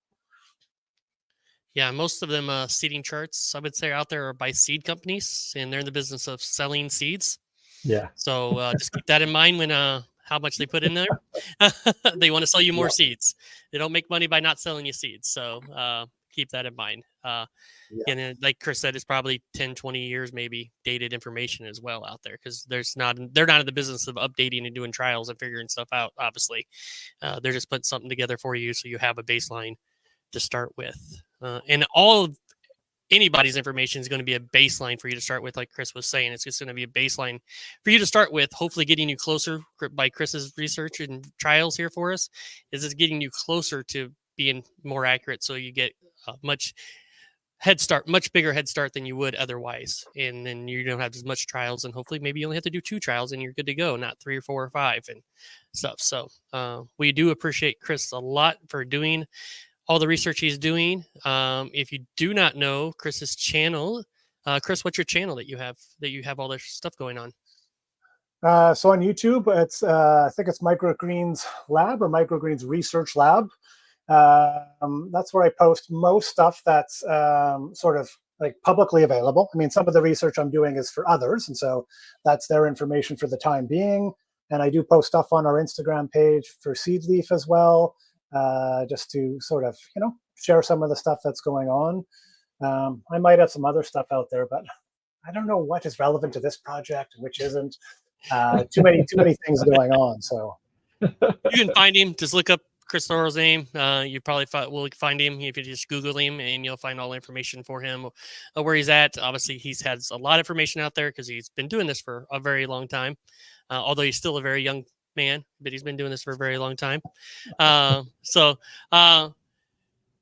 Yeah, most of them seeding charts, I would say, out there are by seed companies, and they're in the business of selling seeds. Yeah. So just keep that in mind when how much they put in there. They want to sell you more seeds. They don't make money by not selling you seeds. So keep that in mind. And like Chris said, it's probably 10, 20 years, maybe dated information as well out there, because they're not in the business of updating and doing trials and figuring stuff out. Obviously, they're just putting something together for you so you have a baseline to start with. And all of anybody's information is going to be a baseline for you to start with. Like Chris was saying, it's just going to be a baseline for you to start with, hopefully getting you closer by Chris's research and trials here for us. Is it's getting you closer to being more accurate, so you get a much bigger head start than you would otherwise. And then you don't have as much trials, and hopefully maybe you only have to do 2 trials and you're good to go, not 3 or 4 or 5 and stuff. So we do appreciate Chris a lot for doing all the research he's doing. If you do not know Chris's channel, Chris, what's your channel that you have all this stuff going on? So on YouTube, it's I think it's Microgreens Lab or Microgreens Research Lab. That's where I post most stuff that's sort of like publicly available. I mean, some of the research I'm doing is for others, and so that's their information for the time being. And I do post stuff on our Instagram page for Seed Leaf as well. Just to sort of, share some of the stuff that's going on. I might have some other stuff out there, but I don't know what is relevant to this project and which isn't. Too many things going on. So you can find him. Just look up Chris Thoreau's name. You probably will find him if you just Google him, and you'll find all the information for him, where he's at. Obviously, he's had a lot of information out there because he's been doing this for a very long time. Although he's still a very young man, but he's been doing this for a very long time.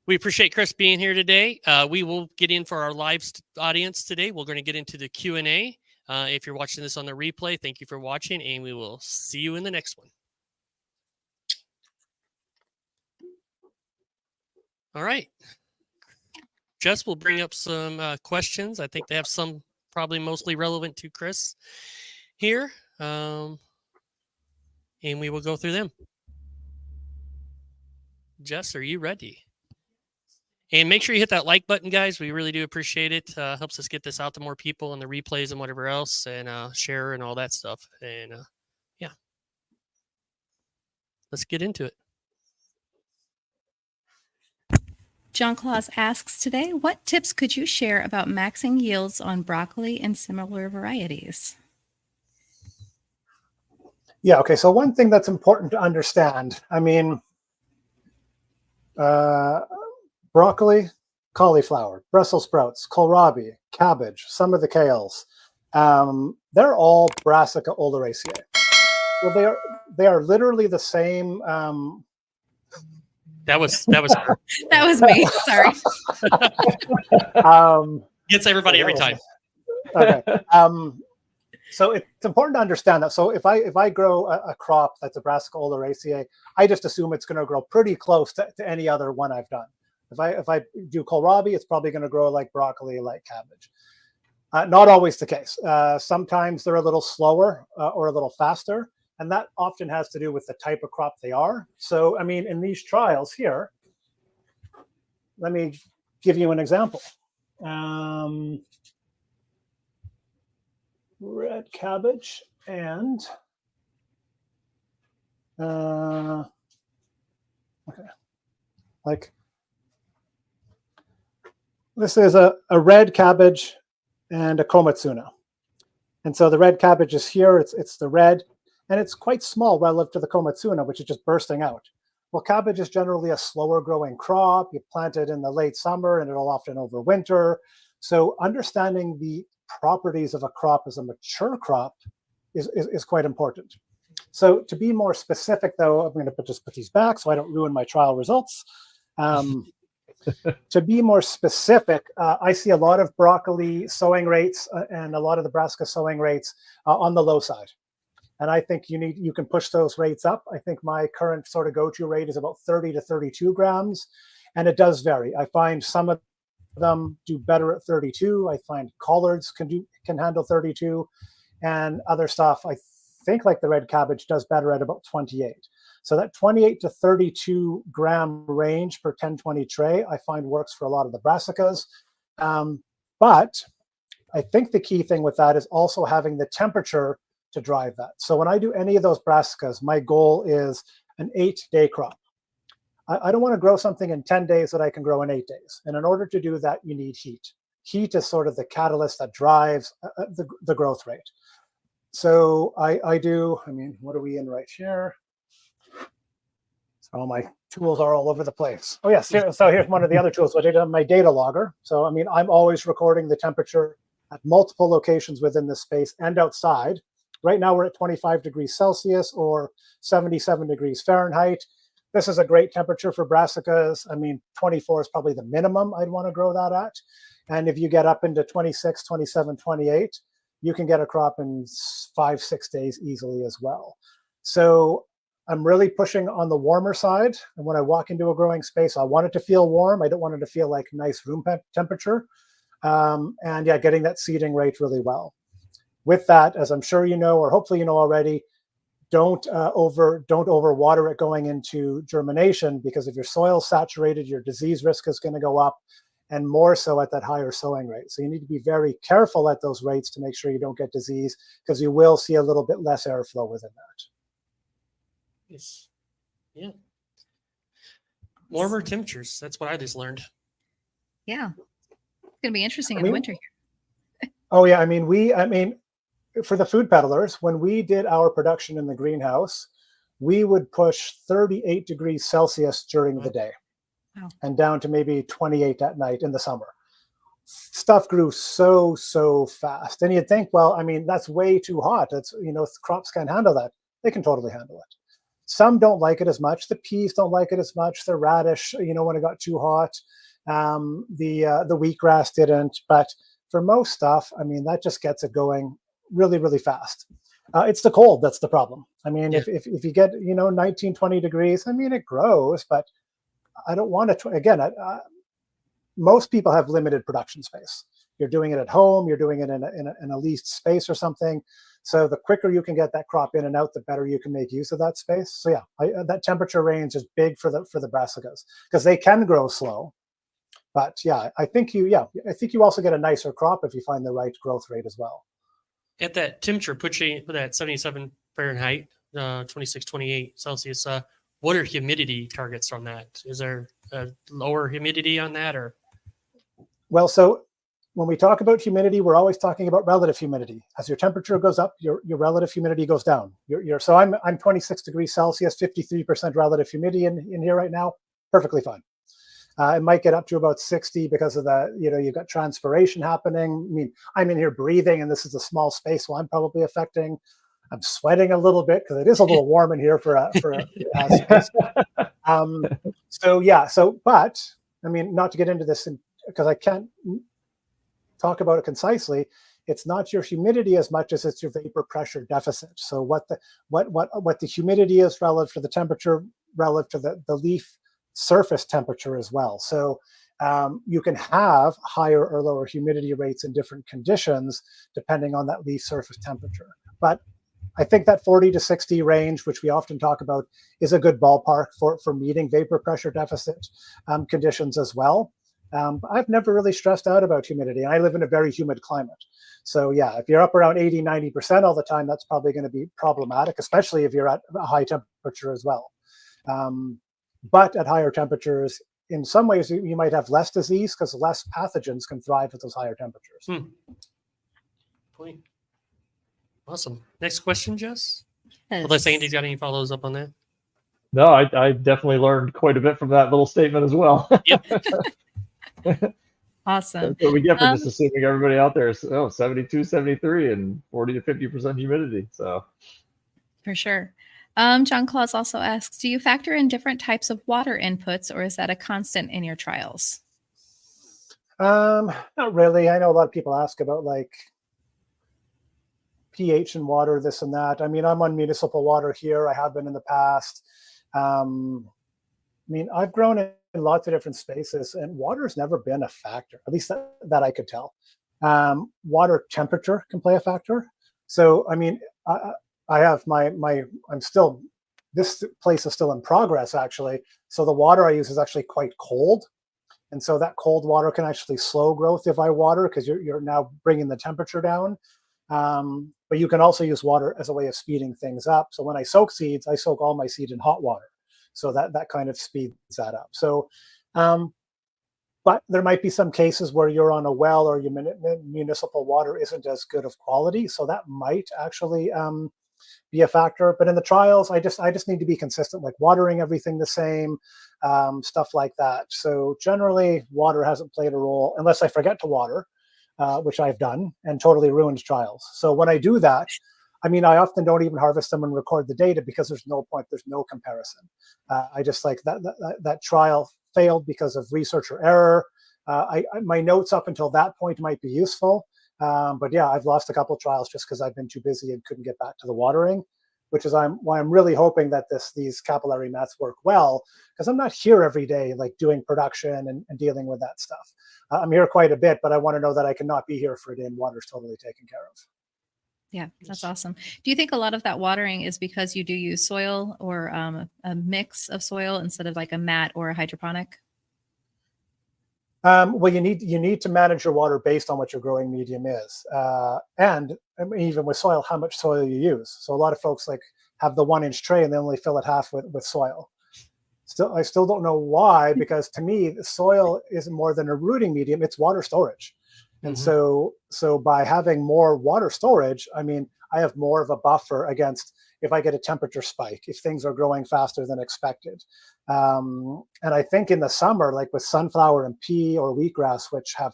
We appreciate Chris being here today. We will get in for our live audience today. We're going to get into the Q&A. If you're watching this on the replay, thank you for watching, and we will see you in the next one. All right. Jess will bring up some questions. I think they have some probably mostly relevant to Chris here, and we will go through them. Jess, are you ready? And make sure you hit that like button, guys. We really do appreciate it. Helps us get this out to more people and the replays and whatever else, and share and all that stuff. And yeah, let's get into it. John Claus asks today, what tips could you share about maxing yields on broccoli and similar varieties? Yeah, okay. So one thing that's important to understand, I mean, broccoli, cauliflower, Brussels sprouts, kohlrabi, cabbage, some of the kales, they're all Brassica oleracea. Well, they are literally the same. That was her. That was me. Sorry. Gets everybody every time. Okay. So it's important to understand that. So if I grow a crop that's a Brassica oleracea, I just assume it's going to grow pretty close to any other one I've done. If I do kohlrabi, it's probably going to grow like broccoli, like cabbage. Not always the case. Sometimes they're a little slower or a little faster, and that often has to do with the type of crop they are. So, I mean, in these trials here, let me give you an example. Red cabbage and okay, like this is a red cabbage and a komatsuna. And so the red cabbage is here, it's the red, and it's quite small relative to the komatsuna, which is just bursting out. Well, cabbage is generally a slower growing crop. You plant it in the late summer and it'll often overwinter. So understanding the properties of a crop as a mature crop is quite important. So to be more specific, though, I'm going to just put these back so I don't ruin my trial results. To be more specific, I see a lot of broccoli sowing rates and a lot of the Brassica sowing rates on the low side. And I think you can push those rates up. I think my current sort of go-to rate is about 30 to 32 grams, and it does vary. I find some of them do better at 32. I find collards can handle 32, and other stuff I think like the red cabbage does better at about 28. So that 28 to 32 gram range per 1020 tray I find works for a lot of the brassicas. But I think the key thing with that is also having the temperature to drive that. So when I do any of those brassicas, my goal is an 8-day crop. I don't want to grow something in 10 days that I can grow in 8 days. And in order to do that, you need heat. Heat is sort of the catalyst that drives the growth rate. So I mean, what are we in right here? So my tools are all over the place. Oh yes, so here's one of the other tools, which I did on my data logger. So I mean, I'm always recording the temperature at multiple locations within the space and outside. Right now we're at 25 degrees Celsius or 77 degrees Fahrenheit. This is a great temperature for brassicas. I mean, 24 is probably the minimum I'd want to grow that at. And if you get up into 26, 27, 28, you can get a crop in 5-6 days easily as well. So I'm really pushing on the warmer side. And when I walk into a growing space, I want it to feel warm. I don't want it to feel like nice room temperature. And yeah, getting that seeding rate really well. With that, as I'm sure you know, or hopefully you know already, don't overwater it going into germination, because if your soil's saturated, your disease risk is going to go up, and more so at that higher sowing rate. So you need to be very careful at those rates to make sure you don't get disease, because you will see a little bit less airflow within that. Yes. Yeah. Warmer temperatures. That's what I just learned. Yeah. It's going to be interesting I in the mean- winter. Oh yeah, I mean, for the food peddlers, when we did our production in the greenhouse, we would push 38 degrees Celsius during the day. Wow. And down to maybe 28 at night in the summer. Stuff grew so fast. And you'd think, well, I mean, that's way too hot. That's, crops can't handle that. They can totally handle it. Some don't like it as much. The peas don't like it as much. The radish, when it got too hot. The wheatgrass didn't. But for most stuff, I mean, that just gets it going really fast. It's the cold that's the problem. I mean, Yeah. if you get, 19, 20 degrees, I mean, it grows, but I don't want to, again, most people have limited production space. You're doing it at home, you're doing it in a leased space or something. So the quicker you can get that crop in and out, the better you can make use of that space. So yeah, that temperature range is big for the brassicas because they can grow slow. But yeah, I think you also get a nicer crop if you find the right growth rate as well. At that temperature, put that 77 Fahrenheit, 26, 28 Celsius, what are humidity targets on that? Is there a lower humidity on that, or? Well, so when we talk about humidity, we're always talking about relative humidity. As your temperature goes up, your relative humidity goes down. So I'm 26 degrees Celsius, 53% relative humidity in here right now, perfectly fine. It might get up to about 60 because of the, you've got transpiration happening. I mean, I'm in here breathing and this is a small space, so I'm probably affecting. I'm sweating a little bit because it is a little warm in here for a space. But I mean, not to get into this because I can't talk about it concisely. It's not your humidity as much as it's your vapor pressure deficit. So what the humidity is relative to the temperature, relative to the leaf surface temperature as well. So you can have higher or lower humidity rates in different conditions depending on that leaf surface temperature. But I think that 40 to 60 range, which we often talk about, is a good ballpark for meeting vapor pressure deficit conditions as well. I've never really stressed out about humidity. I live in a very humid climate. So yeah, if you're up around 80, 90% all the time, that's probably going to be problematic, especially if you're at a high temperature as well. But at higher temperatures, in some ways, you might have less disease because less pathogens can thrive at those higher temperatures. Point. Awesome. Next question, Jess? Yes. Unless Andy's got any follows up on that. No, I definitely learned quite a bit from that little statement as well. Yep. Awesome. That's what we get for just assuming everybody out there is 72, 73, and 40 to 50% humidity. So For sure. John Claus also asks, do you factor in different types of water inputs, or is that a constant in your trials? Not really. I know a lot of people ask about like pH in water, this and that. I mean, I'm on municipal water here. I have been in the past. I mean, I've grown in lots of different spaces, and water's never been a factor, at least that I could tell. Water temperature can play a factor. So, I mean, I have this place is still in progress, actually. So the water I use is actually quite cold. And so that cold water can actually slow growth if I water, because you're now bringing the temperature down. But you can also use water as a way of speeding things up. So when I soak seeds, I soak all my seed in hot water. So that kind of speeds that up. So, but there might be some cases where you're on a well or your municipal water isn't as good of quality. So that might actually be a factor. But in the trials, I just need to be consistent, like watering everything the same, stuff like that. So generally, water hasn't played a role unless I forget to water, which I've done and totally ruined trials. So when I do that, I mean, I often don't even harvest them and record the data because there's no point, there's no comparison. I just like that trial failed because of research or error. My notes up until that point might be useful. But yeah, I've lost a couple of trials just because I've been too busy and couldn't get back to the watering, which is why I'm really hoping that these capillary mats work well, because I'm not here every day, like doing production and dealing with that stuff. I'm here quite a bit, but I want to know that I cannot be here for a day and water's totally taken care of. Yeah, that's awesome. Do you think a lot of that watering is because you do use soil or a mix of soil instead of like a mat or a hydroponic? Well, you need to manage your water based on what your growing medium is, and I mean, even with soil, how much soil you use. So a lot of folks like have the 1-inch tray and they only fill it half with soil. I still don't know why, because to me, the soil isn't more than a rooting medium, it's water storage. And so by having more water storage, I mean, I have more of a buffer against if I get a temperature spike, if things are growing faster than expected. And I think in the summer, like with sunflower and pea or wheatgrass, which have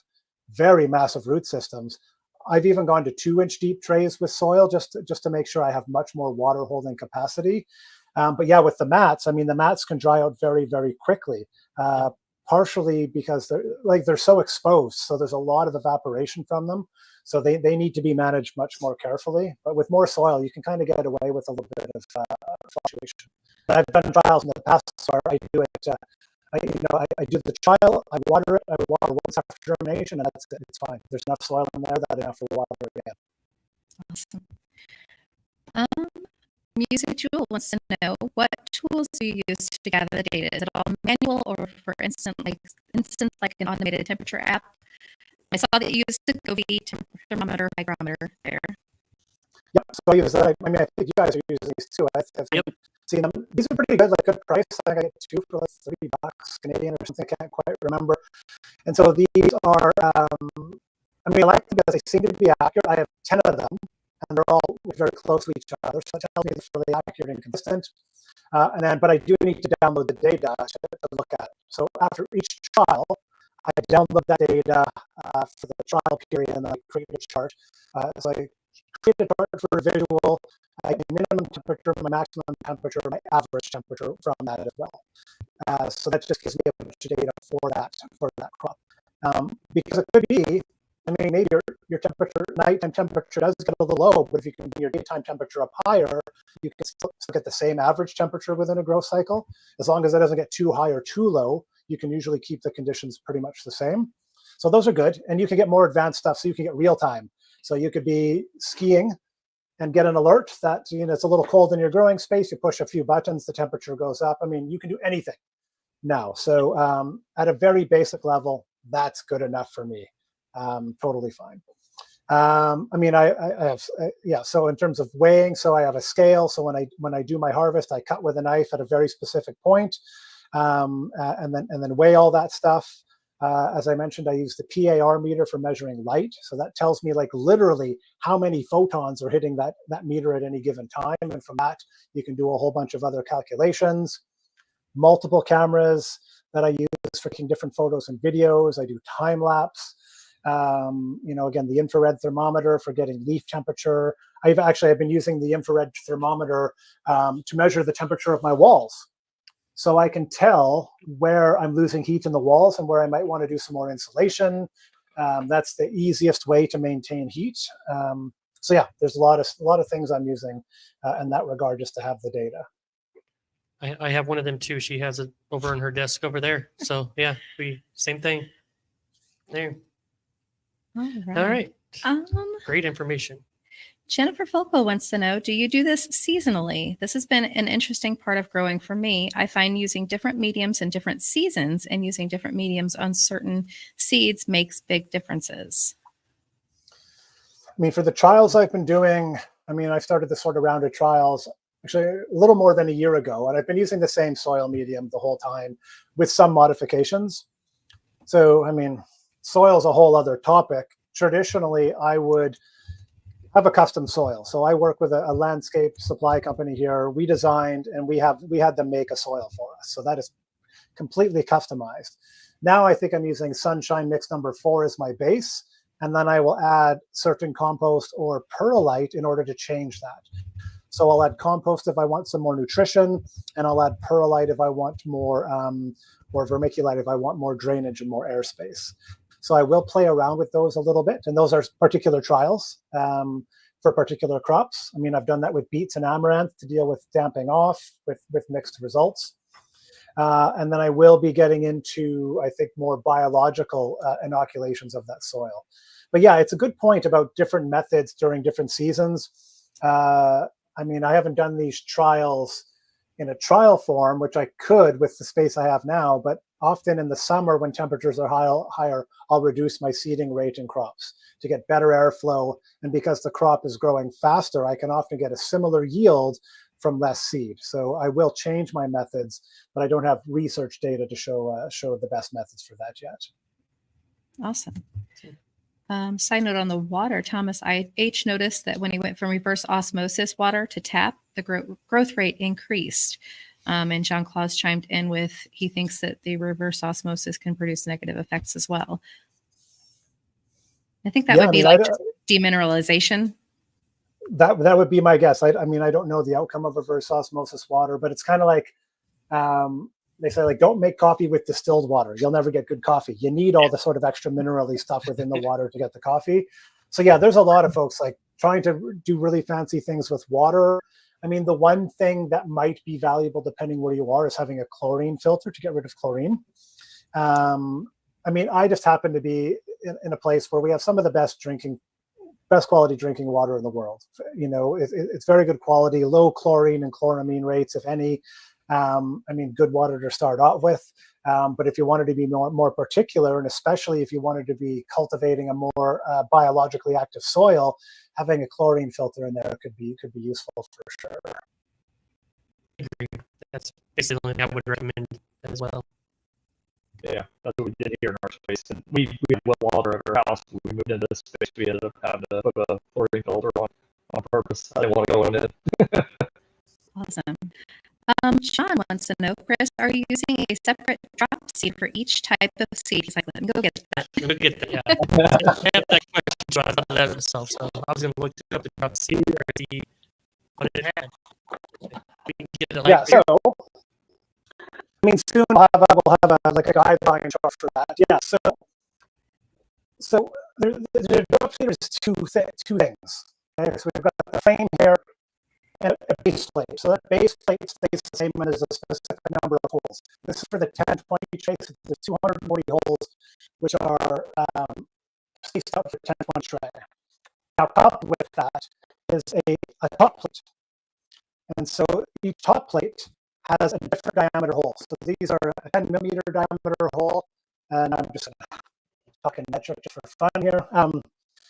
very massive root systems, I've even gone to 2-inch deep trays with soil just to make sure I have much more water holding capacity. But yeah, with the mats, I mean, the mats can dry out very, very quickly. Partially because they're so exposed, so there's a lot of evaporation from them, so they need to be managed much more carefully. But with more soil, you can kind of get away with a little bit of fluctuation. But I've done trials in the past, so I do it. I do the trial, I water it, I water once after germination, and that's good. It's fine. There's enough soil in there that I don't have to water again. Awesome. Music Jewel wants to know, what tools do you use to gather the data? Is it all manual, or for instance like an automated temperature app? I saw that you used the Govee thermometer, hygrometer there. Yeah, so I use that. I mean, I think you guys are using these too. I've seen them. These are pretty good, like good price. I think I get 2 for like $3 Canadian or something. I can't quite remember. And so these are, I mean, I like them because they seem to be accurate. I have 10 of them, and they're all very close to each other, so it tells me it's really accurate and consistent. But I do need to download the data to look at it. So after each trial, I download that data for the trial period, and I create a chart. So I create a chart for a visual, my minimum temperature, my maximum temperature, my average temperature from that as well. So that just gives me a bunch of data for that crop. Because it could be, I mean, maybe your temperature, nighttime temperature does get a little low, but if you can bring your daytime temperature up higher, you can still get the same average temperature within a growth cycle. As long as it doesn't get too high or too low, you can usually keep the conditions pretty much the same. So those are good. And you can get more advanced stuff, so you can get real time. So you could be skiing and get an alert that, you know, it's a little cold in your growing space. You push a few buttons, the temperature goes up. I mean, you can do anything now. So at a very basic level, that's good enough for me. Totally fine. I mean, I have, so in terms of weighing, so I have a scale. So when I do my harvest, I cut with a knife at a very specific point, and then weigh all that stuff. As I mentioned, I use the PAR meter for measuring light. So that tells me like literally how many photons are hitting that meter at any given time. And from that, you can do a whole bunch of other calculations. Multiple cameras that I use for taking different photos and videos. I do time lapse. Again, the infrared thermometer for getting leaf temperature. I've been using the infrared thermometer to measure the temperature of my walls. So I can tell where I'm losing heat in the walls and where I might want to do some more insulation. That's the easiest way to maintain heat. So yeah, there's a lot of things I'm using in that regard just to have the data. I have one of them too. She has it over on her desk over there. So yeah, same thing. There. All right. Great information. Jennifer Folko wants to know, do you do this seasonally? This has been an interesting part of growing for me. I find using different mediums in different seasons and using different mediums on certain seeds makes big differences. I mean, for the trials I've been doing, I mean, I started this sort of round of trials actually a little more than a year ago, and I've been using the same soil medium the whole time with some modifications. So, I mean, soil is a whole other topic. Traditionally, I would have a custom soil. So I work with a landscape supply company here. We designed and we had them make a soil for us. So that is completely customized. Now I think I'm using Sunshine Mix number 4 as my base. And then I will add certain compost or perlite in order to change that. So I'll add compost if I want some more nutrition, and I'll add perlite if I want more, or vermiculite if I want more drainage and more airspace. So I will play around with those a little bit, and those are particular trials for particular crops. I mean, I've done that with beets and amaranth to deal with damping off with mixed results. And then I will be getting into, I think, more biological inoculations of that soil. But yeah, it's a good point about different methods during different seasons. I mean, I haven't done these trials in a trial form, which I could with the space I have now, but often in the summer when temperatures are higher, I'll reduce my seeding rate in crops to get better airflow. And because the crop is growing faster, I can often get a similar yield from less seed. So I will change my methods, but I don't have research data to show the best methods for that yet. Awesome. Side note on the water, Thomas I.H. noticed that when he went from reverse osmosis water to tap, the growth rate increased. And John Claus chimed in with, he thinks that the reverse osmosis can produce negative effects as well. I think that would be like demineralization. That would be my guess. I mean, I don't know the outcome of reverse osmosis water, but it's kind of like, they say, like, don't make coffee with distilled water. You'll never get good coffee. You need all the sort of extra minerally stuff within the water to get the coffee. So yeah, there's a lot of folks like trying to do really fancy things with water. I mean, the one thing that might be valuable depending where you are is having a chlorine filter to get rid of chlorine. I mean, I just happen to be in a place where we have some of the best quality drinking water in the world. You know, it's very good quality, low chlorine and chloramine rates, if any. I mean, good water to start out with. But if you wanted to be more particular, and especially if you wanted to be cultivating a more biologically active soil, having a chlorine filter in there could be useful for sure. I agree. That's basically the only thing I would recommend as well. Yeah, that's what we did here in our space. And we had well water at our house. We moved into this space. We ended up having to put a chlorine filter on purpose. I didn't want to go in it. Awesome. Sean wants to know, Chris, are you using a separate drop seed for each type of seed? He's like, let me go get that. Go get that. Yeah. I have that question, so I thought of that myself. So I was going to look up the drop seed or see what it had. We can get it like yeah. So I mean, soon we'll have a guideline chart for that. Yeah. So the drop seed is two things. Okay? So we've got the frame here and a base plate. So that base plate stays the same and is a specific number of holes. This is for the 10-20 trays. There's 240 holes, which are spaced out for 10-20 tray. Now, coupled with that is a top plate. And so each top plate has a different diameter hole. So these are a 10 millimeter diameter hole. And I'm just talking metric just for fun here.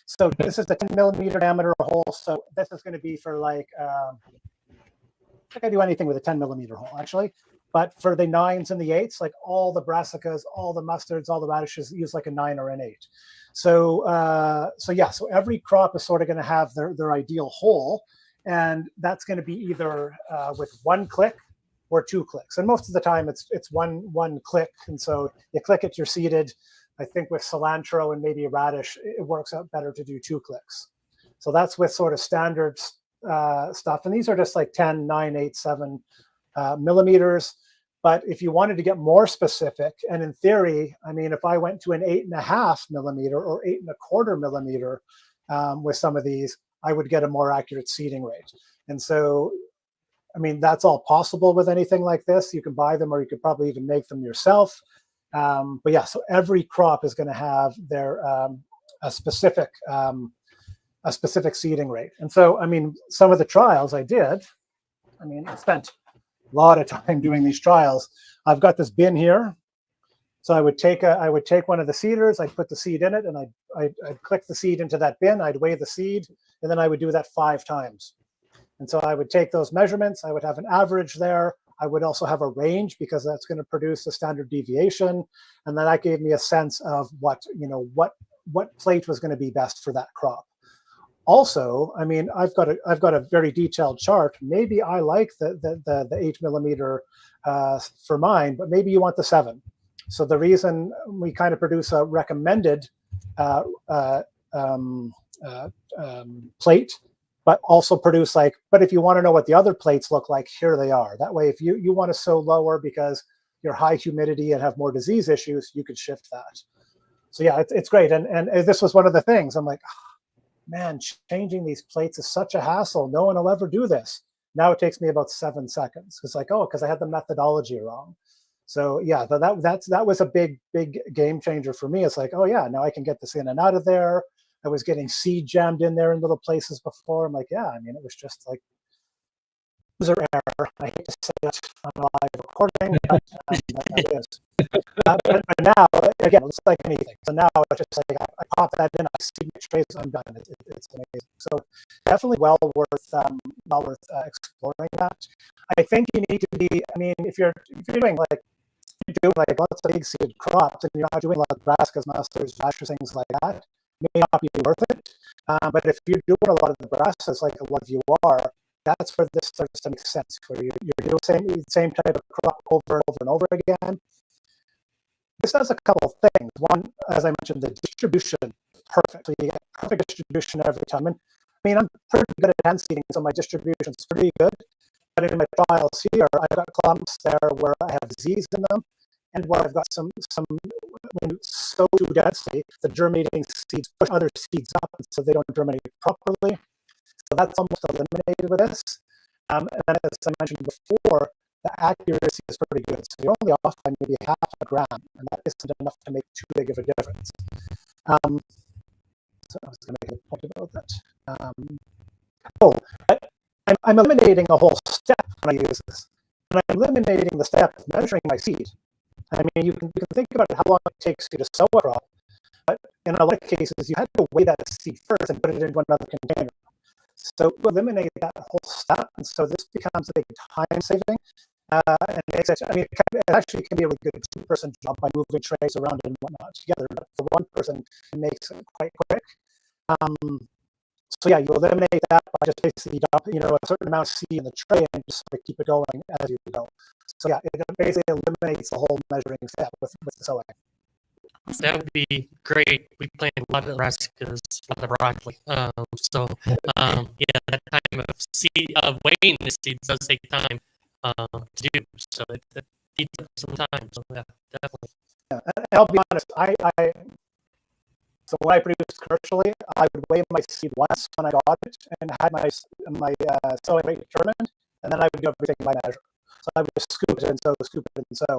So this is the 10 millimeter diameter hole. So this is going to be for like, I can do anything with a 10 millimeter hole actually. But for the 9s and the 8s, like all the brassicas, all the mustards, all the radishes use like a 9 or an 8. So yeah, so every crop is sort of going to have their ideal hole. And that's going to be either with one click or 2 clicks. And most of the time it's one click. And so you click it, you're seeded. I think with cilantro and maybe a radish, it works out better to do 2 clicks. So that's with sort of standard stuff. And these are just like 10, 9, 8, 7 millimeters. But if you wanted to get more specific, and in theory, I mean, if I went to an 8.5 millimeter or 8.25 millimeter with some of these, I would get a more accurate seeding rate. And so, I mean, that's all possible with anything like this. You can buy them, or you could probably even make them yourself. But yeah, so every crop is going to have their a specific seeding rate. And so, I mean, some of the trials I did, I mean, I spent a lot of time doing these trials. I've got this bin here. So I would take one of the seeders, I'd put the seed in it, and I'd click the seed into that bin, I'd weigh the seed, and then I would do that 5 times. And so I would take those measurements, I would have an average there. I would also have a range because that's going to produce a standard deviation. And then that gave me a sense of what plate was going to be best for that crop. Also, I mean, I've got a very detailed chart. Maybe I like the 8 millimeter for mine, but maybe you want the 7. So the reason we kind of produce a recommended plate, but also produce but if you want to know what the other plates look like, here they are. That way, if you want to sow lower because you're high humidity and have more disease issues, you could shift that. So yeah, it's great. And this was one of the things. I'm like, oh, man, changing these plates is such a hassle. No one will ever do this. Now it takes me about 7 seconds. It's like, oh, because I had the methodology wrong. So yeah, that was a big game changer for me. It's like, oh yeah, now I can get this in and out of there. I was getting seed jammed in there in little places before. I'm like, yeah, I mean, it was user error. I hate to say it on a live recording, but that's how it is. But now, again, it's like anything. So now it's just like I pop that in, I see my trays, I'm done. It's amazing. So definitely well worth exploring that. I think you need to be. I mean, if you're doing like lots of big seeded crops and you're not doing a lot of brassicas, mustards, rashers, things like that, it may not be worth it. But if you're doing a lot of the brassicas, like a lot of you are, that's where this starts to make sense. Where you're doing the same type of crop over and over and over again. This does a couple of things. One, as I mentioned, the distribution perfect. So you get perfect distribution every time. And I mean, I'm pretty good at hand seeding, so my distribution's pretty good. But in my trials here, I've got clumps there where I have Z's in them, and where I've got some when you sow too densely, the germinating seeds push other seeds up, so they don't germinate properly. So that's almost eliminated with this. And then, as I mentioned before, the accuracy is pretty good. So you're only off by maybe half a gram, and that isn't enough to make too big of a difference. So I was going to make a point about that. I'm eliminating a whole step when I use this. And I'm eliminating the step of measuring my seed. I mean, you can think about how long it takes you to sow a crop, but in a lot of cases, you had to weigh that seed first and put it into another container. So you eliminate that whole step, and so this becomes a big time saving. And makes it, I mean, it actually can be a really good two-person job by moving trays around and whatnot together. But for one person, it makes it quite quick. So yeah, you eliminate that by just basically dump, a certain amount of seed in the tray and just sort of keep it going as you go. So yeah, it basically eliminates the whole measuring step with the sowing. That would be great. We plant a lot of brassicas, a lot of broccoli. Yeah, that time of weighing the seeds does take time to do. So it eats up some time. So yeah, definitely. Yeah, and I'll be honest. So when I produced commercially, I would weigh my seed once when I got it and had my sowing rate determined, and then I would do everything by measure. So I would just scoop it and sow, scoop it and sow.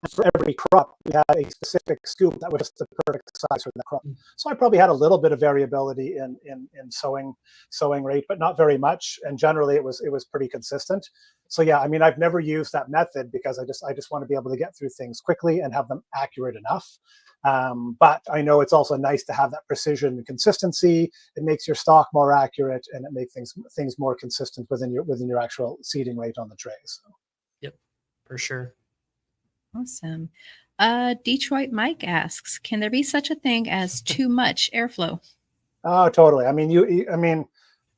And for every crop, we had a specific scoop that was just the perfect size for the crop. So I probably had a little bit of variability in sowing rate, but not very much. And generally, it was pretty consistent. So yeah, I mean, I've never used that method because I just want to be able to get through things quickly and have them accurate enough. But I know it's also nice to have that precision and consistency. It makes your stock more accurate, and it makes things more consistent within your actual seeding rate on the trays. So. Yep, for sure. Awesome. Detroit Mike asks, can there be such a thing as too much airflow? Oh, totally. I mean,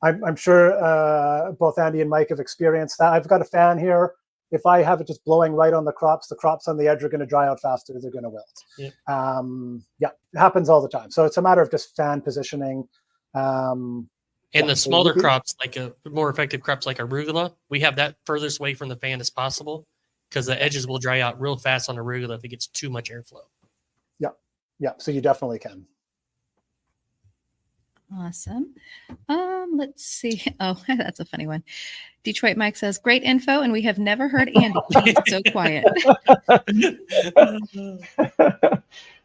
I'm sure both Andy and Mike have experienced that. I've got a fan here. If I have it just blowing right on the crops on the edge are going to dry out faster. They're going to wilt. Yeah. It happens all the time. So it's a matter of just fan positioning. And the smaller crops, like more effective crops like arugula, we have that furthest away from the fan as possible because the edges will dry out real fast on arugula if it gets too much airflow. Yeah. So you definitely can. Awesome. Let's see. Oh, that's a funny one. Detroit Mike says, great info, and we have never heard Andy so quiet.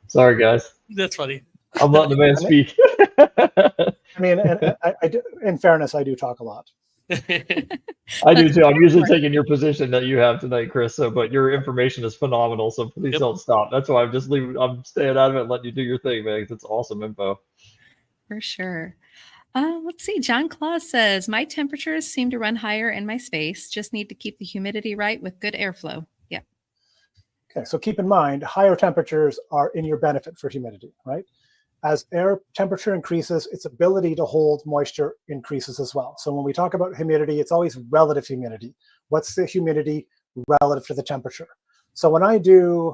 Sorry, guys. That's funny. I'm letting the man speak. I mean, and I do, in fairness, I do talk a lot. I do too. I'm usually taking your position that you have tonight, Chris. So, but your information is phenomenal. So please don't stop. That's why I'm staying out of it and letting you do your thing, man. It's awesome info. For sure. Let's see. John Claus says, my temperatures seem to run higher in my space. Just need to keep the humidity right with good airflow. Yeah. Okay. So keep in mind, higher temperatures are in your benefit for humidity, right? As air temperature increases, its ability to hold moisture increases as well. So when we talk about humidity, it's always relative humidity. What's the humidity relative to the temperature? So when I do,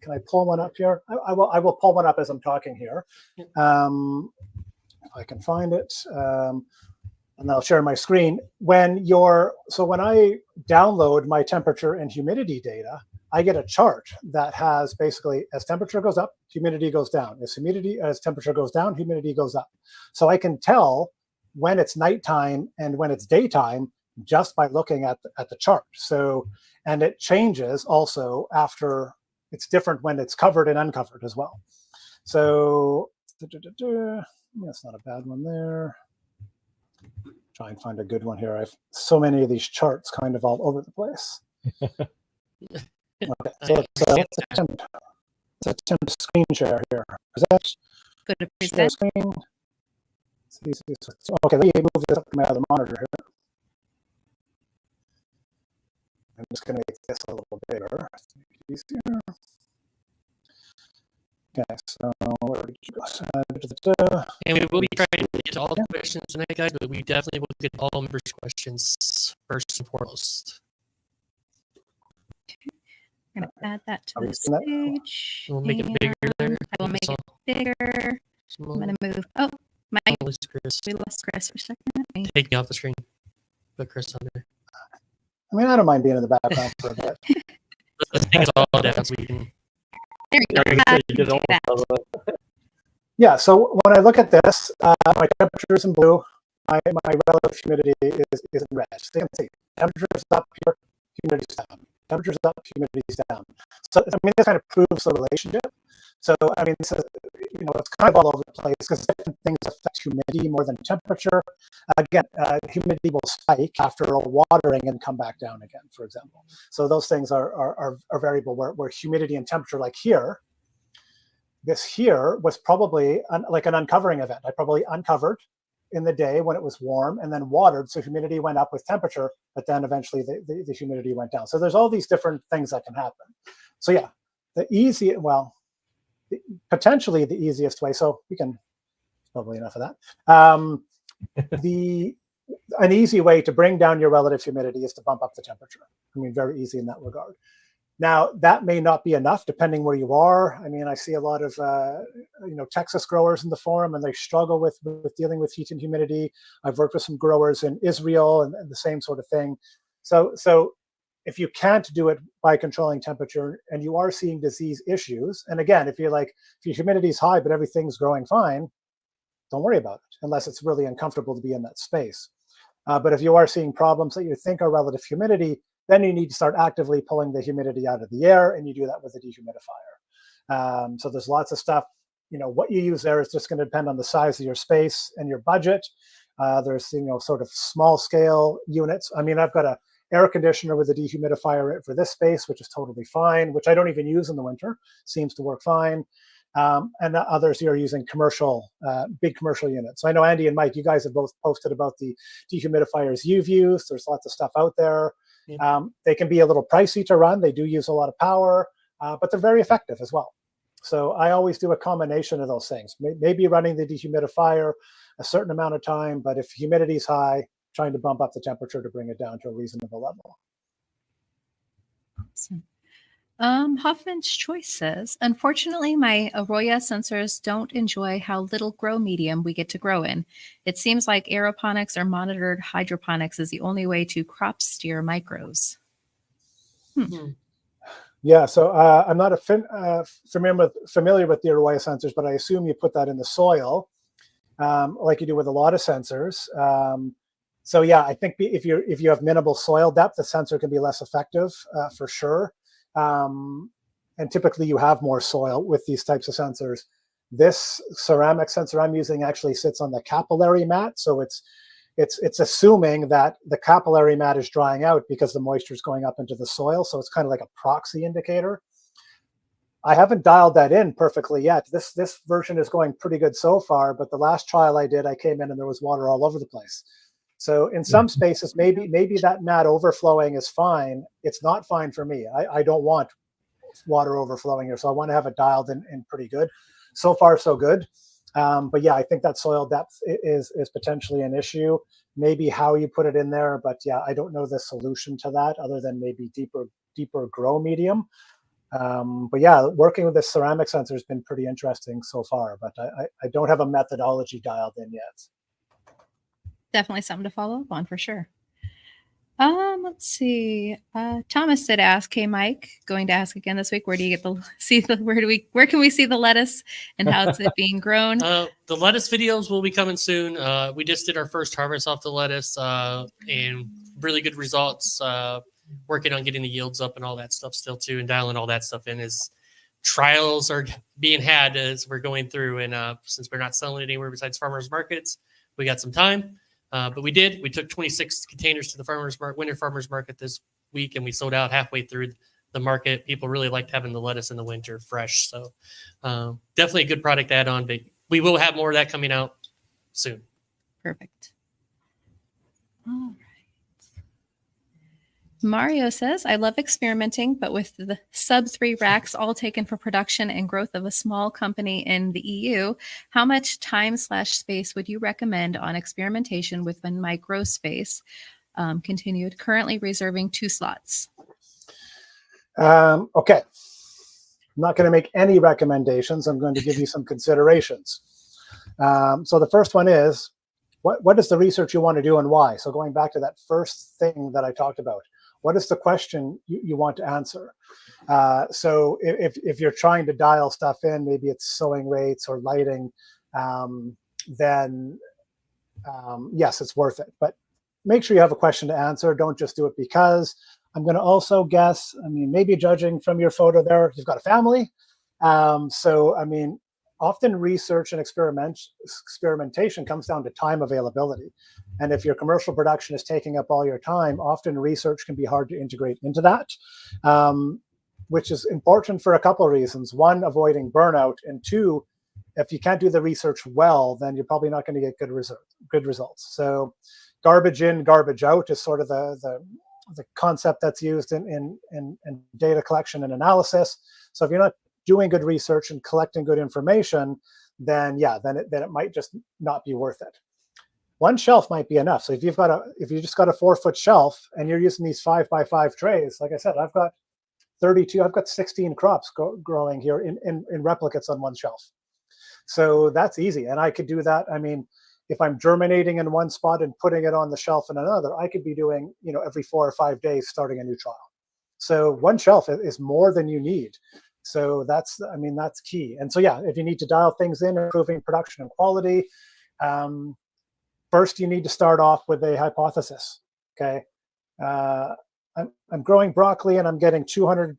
can I pull one up here? I will pull one up as I'm talking here. If I can find it, and I'll share my screen. When I download my temperature and humidity data, I get a chart that has basically, as temperature goes up, humidity goes down. As temperature goes down, humidity goes up. So I can tell when it's nighttime and when it's daytime just by looking at the chart. So, and it changes also after. It's different when it's covered and uncovered as well. So that's not a bad one there. Try and find a good one here. I've so many of these charts kind of all over the place. Okay, so let's attempt screen share here. Present. Go to Share present. screen. Okay, let me move this up to my other monitor here. I'm just going to make this a little bigger. Easier. Okay, so where did you go? And we will be trying to get to all the questions tonight, guys, but we definitely will get all members' questions first and foremost. I'm going to add that to Are we the seeing that? stage. We'll make it bigger there. I will make it bigger. I'm going to move. Oh, Mike, Chris. we lost Chris for a second. Take me off the screen. Put Chris on there. I mean, I don't mind being in the background for a bit. Let's take it all down so we can. There we go. Yeah, so when I look at this, my temperature is in blue. My relative humidity is in red. So you can see temperature's up here, humidity's down. Temperature's up, humidity's down. So, I mean, this kind of proves the relationship. So, I mean, this is, it's kind of all over the place because different things affect humidity more than temperature. Again, humidity will spike after a watering and come back down again, for example. So those things are variable where humidity and temperature, like here, this here was probably like an uncovering event. I probably uncovered in the day when it was warm and then watered. So humidity went up with temperature, but then eventually the humidity went down. So there's all these different things that can happen. So yeah, potentially the easiest way. So we can, probably enough of that. An easy way to bring down your relative humidity is to bump up the temperature. I mean, very easy in that regard. Now, that may not be enough depending where you are. I mean, I see a lot of, Texas growers in the forum, and they struggle with dealing with heat and humidity. I've worked with some growers in Israel and the same sort of thing. So if you can't do it by controlling temperature and you are seeing disease issues, and again, if your humidity is high but everything's growing fine, don't worry about it unless it's really uncomfortable to be in that space. But if you are seeing problems that you think are relative humidity, then you need to start actively pulling the humidity out of the air, and you do that with a dehumidifier. So there's lots of stuff. What you use there is just going to depend on the size of your space and your budget. There's sort of small scale units. I mean, I've got an air conditioner with a dehumidifier for this space, which is totally fine, which I don't even use in the winter. Seems to work fine. And others here are using big commercial units. So I know Andy and Mike, you guys have both posted about the dehumidifiers you've used. There's lots of stuff out there. Yeah. They can be a little pricey to run. They do use a lot of power, but they're very effective as well. So I always do a combination of those things. Maybe running the dehumidifier a certain amount of time, but if humidity is high, trying to bump up the temperature to bring it down to a reasonable level. Awesome. Hoffman's Choice says, unfortunately, my Arroyo sensors don't enjoy how little grow medium we get to grow in. It seems like aeroponics or monitored hydroponics is the only way to crop steer micros. Yeah, so I'm not familiar with the Arroyo sensors, but I assume you put that in the soil, like you do with a lot of sensors. So yeah, I think if you have minimal soil depth, the sensor can be less effective for sure. And typically you have more soil with these types of sensors. This ceramic sensor I'm using actually sits on the capillary mat. So it's assuming that the capillary mat is drying out because the moisture is going up into the soil. So it's kind of like a proxy indicator. I haven't dialed that in perfectly yet. This version is going pretty good so far, but the last trial I did, I came in and there was water all over the place. So in some spaces, maybe that mat overflowing is fine. It's not fine for me. I don't want water overflowing here. So I want to have it dialed in pretty good. So far, so good. But yeah, I think that soil depth is potentially an issue. Maybe how you put it in there, but yeah, I don't know the solution to that other than maybe deeper grow medium. But yeah, working with this ceramic sensor has been pretty interesting so far, but I don't have a methodology dialed in yet. Definitely something to follow up on for sure. Let's see. Thomas did ask, hey Mike, going to ask again this week, where can we see the lettuce and how is it being grown? The lettuce videos will be coming soon. We just did our first harvest off the lettuce and really good results. Working on getting the yields up and all that stuff still too, and dialing all that stuff in as trials are being had as we're going through. And since we're not selling it anywhere besides farmers markets, we got some time. But we did. We took 26 containers to the winter farmers market this week, and we sold out halfway through the market. People really liked having the lettuce in the winter fresh. So definitely a good product to add on. But we will have more of that coming out soon. Perfect. All right. Mario says, I love experimenting, but with the sub 3 racks all taken for production and growth of a small company in the EU, how much time/space would you recommend on experimentation with my grow space? Continued, currently reserving 2 slots. Okay. I'm not going to make any recommendations. I'm going to give you some considerations. So the first one is, what is the research you want to do and why? So going back to that first thing that I talked about, what is the question you want to answer? So if you're trying to dial stuff in, maybe it's sowing rates or lighting, then yes, it's worth it. But make sure you have a question to answer. Don't just do it because. I'm going to also guess, I mean, maybe judging from your photo there, you've got a family. So, I mean, often research and experimentation comes down to time availability. And if your commercial production is taking up all your time, often research can be hard to integrate into that, which is important for a couple of reasons. One, avoiding burnout. And two, if you can't do the research well, then you're probably not going to get good results. So garbage in, garbage out is sort of the concept that's used in data collection and analysis. So if you're not doing good research and collecting good information, then it might just not be worth it. One shelf might be enough. So if you just got a 4-foot shelf and you're using these 5x5 trays, like I said, I've got 16 crops growing here in replicates on one shelf. So that's easy. And I could do that. I mean, if I'm germinating in one spot and putting it on the shelf in another, I could be doing, every 4 or 5 days starting a new trial. So one shelf is more than you need. So that's key. And so, if you need to dial things in, improving production and quality, first you need to start off with a hypothesis. Okay. I'm growing broccoli and I'm getting 200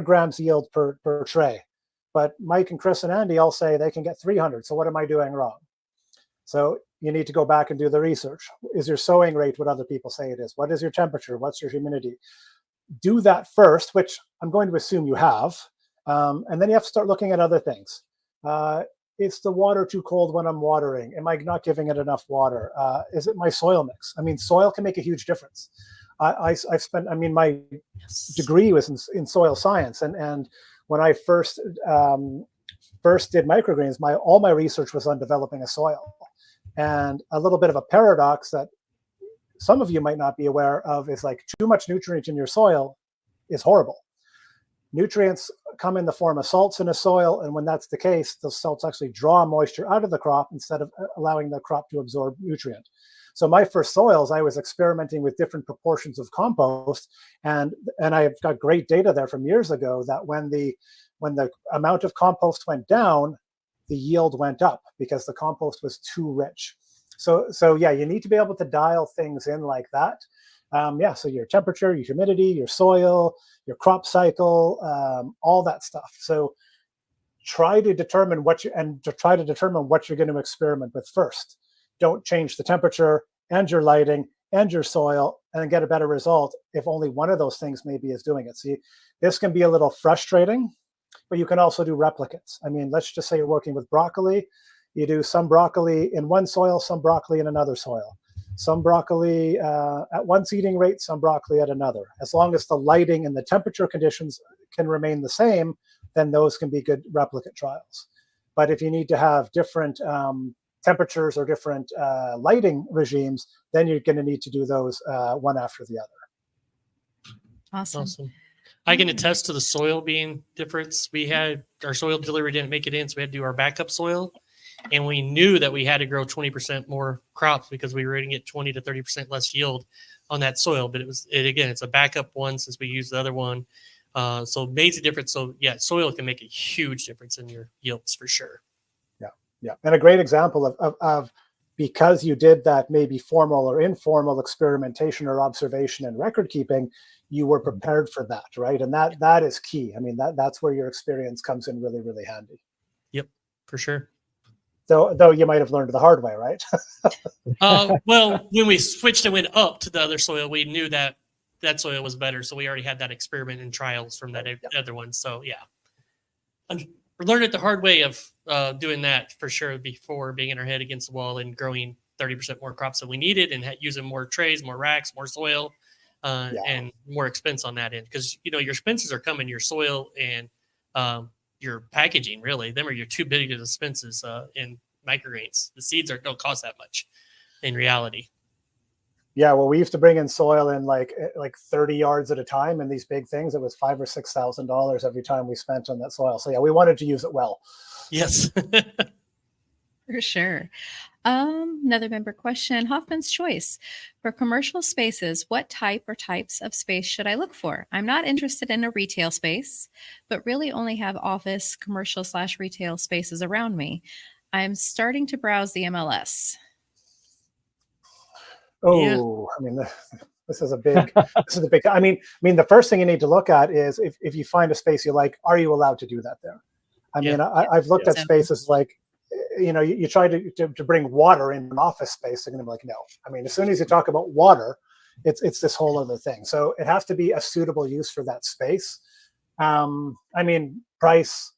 grams yield per tray. But Mike and Chris and Andy all say they can get 300. So what am I doing wrong? So you need to go back and do the research. Is your sowing rate what other people say it is? What is your temperature? What's your humidity? Do that first, which I'm going to assume you have. And then you have to start looking at other things. Is the water too cold when I'm watering? Am I not giving it enough water? Is it my soil mix? I mean, soil can make a huge difference. I've spent, my degree was in soil science. And when I first did microgreens, all my research was on developing a soil. And a little bit of a paradox that some of you might not be aware of is like too much nutrient in your soil is horrible. Nutrients come in the form of salts in a soil, and when that's the case, those salts actually draw moisture out of the crop instead of allowing the crop to absorb nutrient. So my first soils, I was experimenting with different proportions of compost, and I've got great data there from years ago that when the amount of compost went down, the yield went up because the compost was too rich. So you need to be able to dial things in like that. So your temperature, your humidity, your soil, your crop cycle, all that stuff. So try to determine what you're going to experiment with first. Don't change the temperature and your lighting and your soil and get a better result if only one of those things maybe is doing it. See, this can be a little frustrating, but you can also do replicates. I mean, let's just say you're working with broccoli. You do some broccoli in one soil, some broccoli in another soil. Some broccoli at one seeding rate, some broccoli at another. As long as the lighting and the temperature conditions can remain the same, then those can be good replicate trials. But if you need to have different temperatures or different lighting regimes, then you're going to need to do those one after the other. Awesome. I can attest to the soil being different. We had our soil delivery didn't make it in, so we had to do our backup soil. And we knew that we had to grow 20% more crops because we were going to get 20 to 30% less yield on that soil. But it's a backup one since we used the other one. So it makes a difference. So soil can make a huge difference in your yields for sure. Yeah. And a great example of because you did that maybe formal or informal experimentation or observation and record keeping, you were prepared for that, right? And that is key. I mean, that's where your experience comes in really, really handy. Yep, for sure. Though you might have learned the hard way, right? Well, when we switched and went up to the other soil, we knew that that soil was better. So we already had that experiment and trials from that other one. So yeah, we learned it the hard way of doing that for sure before being in our head against the wall and growing 30% more crops than we needed and using more trays, more racks, more soil, and more expense on that end. Because, you know, your expenses are coming, your soil and your packaging, really. Them are your two biggest expenses in microgreens. The seeds don't cost that much in reality. Yeah, well, we used to bring in soil in like 30 yards at a time, and these big things, it was $5,000 or $6,000 every time we spent on that soil. So yeah, we wanted to use it well. Yes. For sure. Another member question, Hoffman's choice. For commercial spaces, what type or types of space should I look for? I'm not interested in a retail space, but really only have office, commercial/retail spaces around me. I'm starting to browse the MLS. Oh, Yeah. I mean, this is a big, I mean, the first thing you need to look at is if you find a space you like, are you allowed to do that there? I mean, I've looked at spaces like, you know, you try to bring water in an office space, they're going to be like, no. I mean, as soon as you talk about water, it's this whole other thing. So it has to be a suitable use for that space. I mean, price,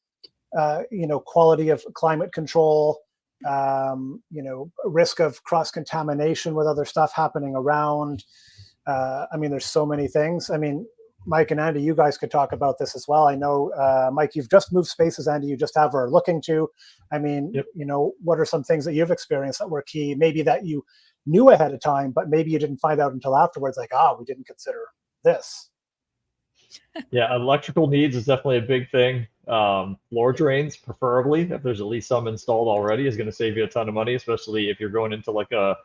you know, quality of climate control, you know, risk of cross-contamination with other stuff happening around. I mean, there's so many things. I mean, Mike and Andy, you guys could talk about this as well. I know, Mike, you've just moved spaces. Andy, you just have or are looking to. I mean, you know, what are some things that you've experienced that were key, maybe that you knew ahead of time, but maybe you didn't find out until afterwards, like, we didn't consider this. Yeah, electrical needs is definitely a big thing. Floor drains, preferably, if there's at least some installed already, is going to save you a ton of money, especially if you're going into like a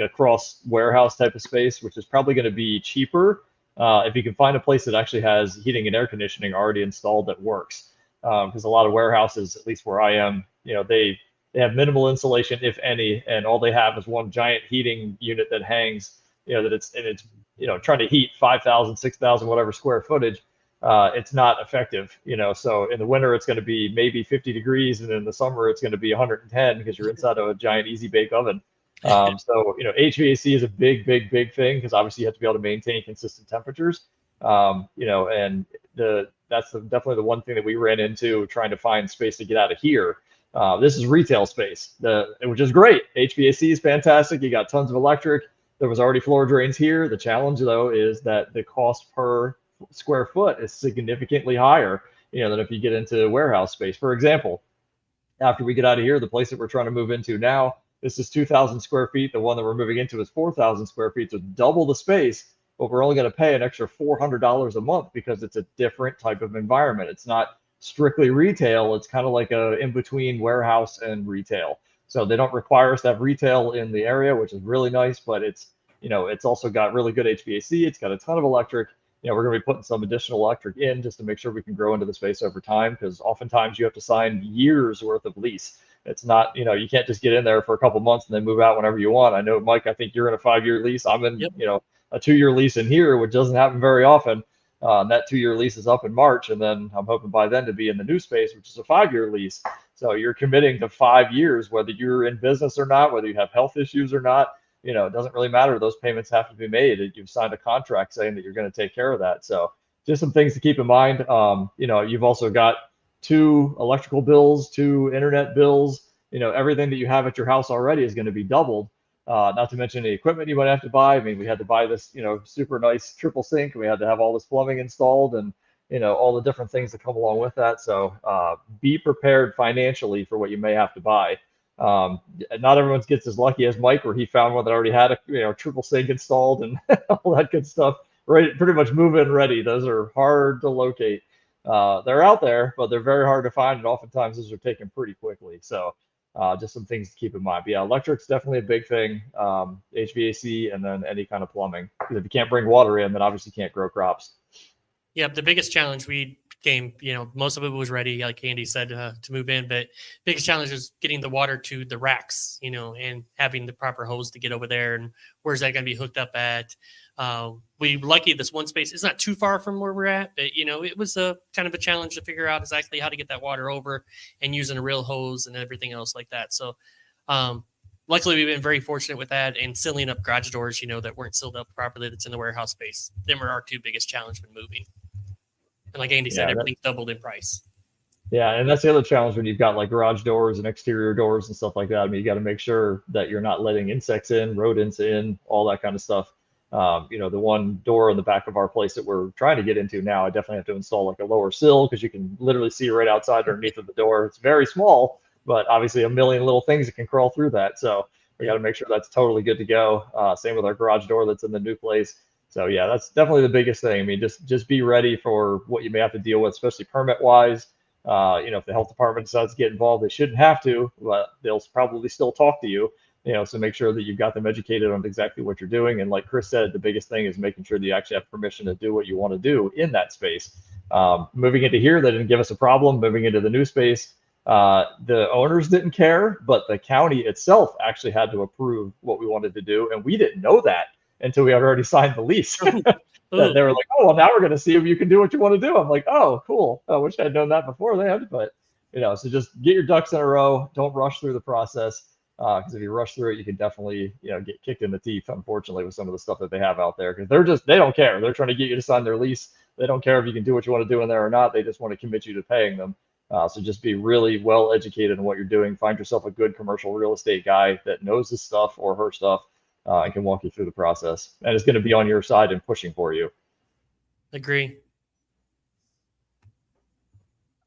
cross warehouse type of space, which is probably going to be cheaper if you can find a place that actually has heating and air conditioning already installed that works. Because a lot of warehouses, at least where I am, you know, they have minimal insulation, if any, and all they have is one giant heating unit that hangs, you know, it's you know, trying to heat 5,000, 6,000, whatever square footage. It's not effective, you know. So in the winter, it's going to be maybe 50 degrees, and in the summer, it's going to be 110 because you're inside of a giant easy bake oven. So, you know, HVAC is a big thing because obviously you have to be able to maintain consistent temperatures. You know, and that's definitely the one thing that we ran into trying to find space to get out of here. This is retail space, which is great. HVAC is fantastic. You got tons of electric. There was already floor drains here. The challenge, though, is that the cost per square foot is significantly higher, you know, than if you get into warehouse space. For example, after we get out of here, the place that we're trying to move into now, this is 2,000 square feet. The one that we're moving into is 4,000 square feet, so double the space, but we're only going to pay an extra $400 a month because it's a different type of environment. It's not strictly retail. It's kind of like a in-between warehouse and retail. So they don't require us to have retail in the area, which is really nice, but it's, you know, it's also got really good HVAC. It's got a ton of electric. You know, we're going to be putting some additional electric in just to make sure we can grow into the space over time, because oftentimes you have to sign years worth of lease. It's not, you know, you can't just get in there for a couple months and then move out whenever you want. I know, Mike, I think you're in a 5-year lease. I'm in, you know, a 2-year lease in here, which doesn't happen very often. And that 2-year lease is up in March, and then I'm hoping by then to be in the new space, which is a 5-year lease. So you're committing to 5 years, whether you're in business or not, whether you have health issues or not. You know, it doesn't really matter. Those payments have to be made. You've signed a contract saying that you're going to take care of that. So just some things to keep in mind. You know, you've also got 2 electrical bills, 2 internet bills. You know, everything that you have at your house already is going to be doubled. Not to mention the equipment you might have to buy. I mean, we had to buy this, you know, super nice triple sink. We had to have all this plumbing installed, and, you know, all the different things that come along with that. So be prepared financially for what you may have to buy. Not everyone gets as lucky as Mike, where he found one that already had a, you know, triple sink installed and all that good stuff. Right, pretty much move-in ready. Those are hard to locate. They're out there, but they're very hard to find, and oftentimes those are taken pretty quickly. So just some things to keep in mind. But yeah, electric's definitely a big thing. HVAC, and then any kind of plumbing. Because if you can't bring water in, then obviously you can't grow crops. Yeah, the biggest challenge we game. Most of it was ready, like Andy said, to move in. But biggest challenge is getting the water to the racks, and having the proper hose to get over there. And where's that going to be hooked up at? We lucky this one space is not too far from where we're at, but it was a kind of a challenge to figure out exactly how to get that water over and using a real hose and everything else like that. So luckily we've been very fortunate with that, and sealing up garage doors, that weren't sealed up properly that's in the warehouse space. Them were our two biggest challenge when moving. And like Andy said, everything doubled in price. Yeah, and that's the other challenge when you've got like garage doors and exterior doors and stuff like that. I mean, you got to make sure that you're not letting insects in, rodents in, all that kind of stuff. The one door in the back of our place that we're trying to get into now, I definitely have to install like a lower sill because you can literally see right outside underneath of the door. It's very small, but obviously a million little things that can crawl through that. So we got to make sure that's totally good to go. Same with our garage door that's in the new place. So yeah, that's definitely the biggest thing. I mean, just be ready for what you may have to deal with, especially permit wise. If the health department decides to get involved, they shouldn't have to, but they'll probably still talk to you. So make sure that you've got them educated on exactly what you're doing. And like Chris said, the biggest thing is making sure that you actually have permission to do what you want to do in that space. Moving into here, they didn't give us a problem. Moving into the new space, the owners didn't care, but the county itself actually had to approve what we wanted to do. And we didn't know that until we had already signed the lease. They were like, oh, well, now we're going to see if you can do what you want to do. I'm like, oh, cool. I wish I'd known that beforehand. But, so just get your ducks in a row. Don't rush through the process. Because if you rush through it, you can definitely, get kicked in the teeth, unfortunately, with some of the stuff that they have out there. Because they don't care. They're trying to get you to sign their lease. They don't care if you can do what you want to do in there or not. They just want to commit you to paying them. So just be really well educated in what you're doing. Find yourself a good commercial real estate guy that knows his stuff or her stuff and can walk you through the process. And is going to be on your side and pushing for you. Agree.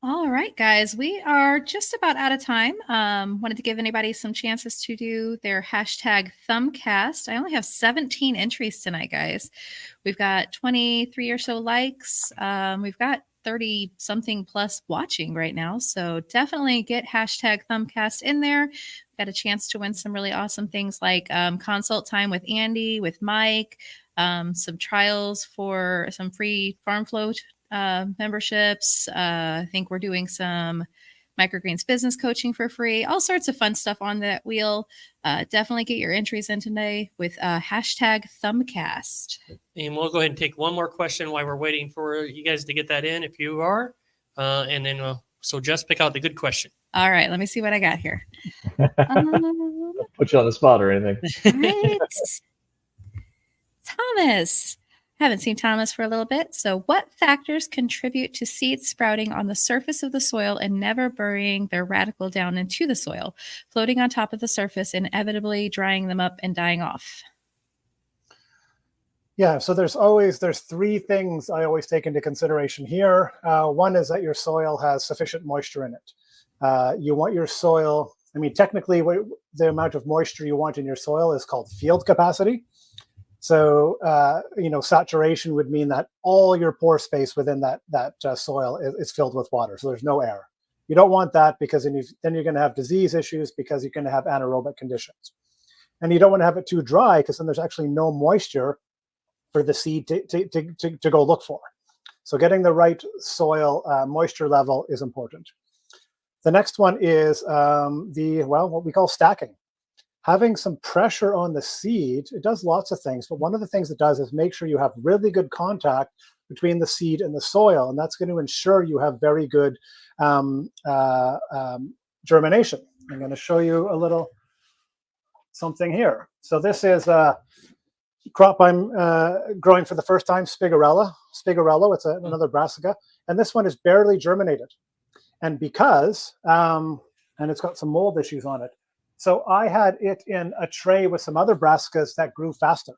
All right, guys, we are just about out of time. Wanted to give anybody some chances to do their hashtag Thumbcast. I only have 17 entries tonight, guys. We've got 23 or so likes. We've got 30 something plus watching right now. So definitely get hashtag Thumbcast in there. Got a chance to win some really awesome things like consult time with Andy, with Mike, some trials for some free farm flow memberships. I think we're doing some Microgreens business coaching for free, all sorts of fun stuff on that wheel. Definitely get your entries in today with hashtag Thumbcast. And we'll go ahead and take one more question while we're waiting for you guys to get that in, if you are. And then so just pick out the good question. All right, let me see what I got here. Put you on the spot or anything. Right. Thomas. Haven't seen Thomas for a little bit. So what factors contribute to seeds sprouting on the surface of the soil and never burying their radicle down into the soil, floating on top of the surface, inevitably drying them up and dying off? Yeah, so there's three things I always take into consideration here. One is that your soil has sufficient moisture in it. You want your soil, technically the amount of moisture you want in your soil is called field capacity. So, saturation would mean that all your pore space within that soil is filled with water. So there's no air. You don't want that because then you're going to have disease issues because you're going to have anaerobic conditions. And you don't want to have it too dry because then there's actually no moisture for the seed to go look for. So getting the right soil moisture level is important. The next one is what we call stacking. Having some pressure on the seed, it does lots of things, but one of the things it does is make sure you have really good contact between the seed and the soil, and that's going to ensure you have very good germination. I'm going to show you a little something here. So this is a crop I'm growing for the first time, Spigarello. It's another brassica, and this one is barely germinated. And because, and it's got some mold issues on it, so I had it in a tray with some other brassicas that grew faster.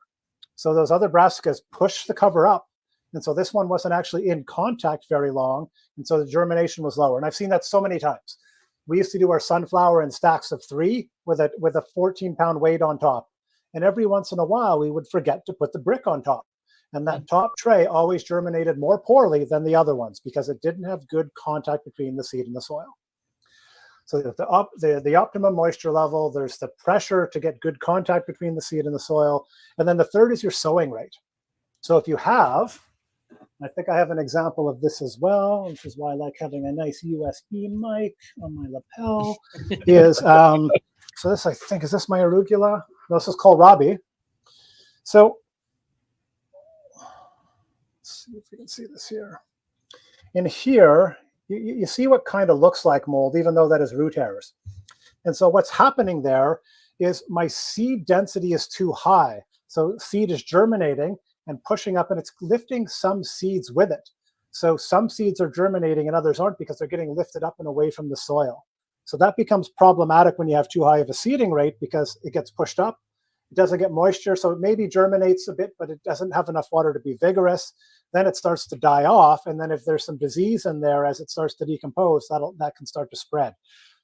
So those other brassicas pushed the cover up. And so this one wasn't actually in contact very long. And so the germination was lower. And I've seen that so many times. We used to do our sunflower in stacks of 3 with a 14-pound weight on top. And every once in a while, we would forget to put the brick on top. And that top tray always germinated more poorly than the other ones because it didn't have good contact between the seed and the soil. So the optimum moisture level, there's the pressure to get good contact between the seed and the soil. And then the third is your sowing rate. So if you have I think I have an example of this as well, which is why I like having a nice USB mic on my lapel. So this, I think, is this my arugula? No, this is kohlrabi. So let's see if we can see this here. In here, you see what kind of looks like mold, even though that is root hairs. And so what's happening there is my seed density is too high. So seed is germinating and pushing up, and it's lifting some seeds with it. So some seeds are germinating and others aren't because they're getting lifted up and away from the soil. So that becomes problematic when you have too high of a seeding rate because it gets pushed up. It doesn't get moisture, so it maybe germinates a bit, but it doesn't have enough water to be vigorous. Then it starts to die off, and then if there's some disease in there as it starts to decompose, that can start to spread.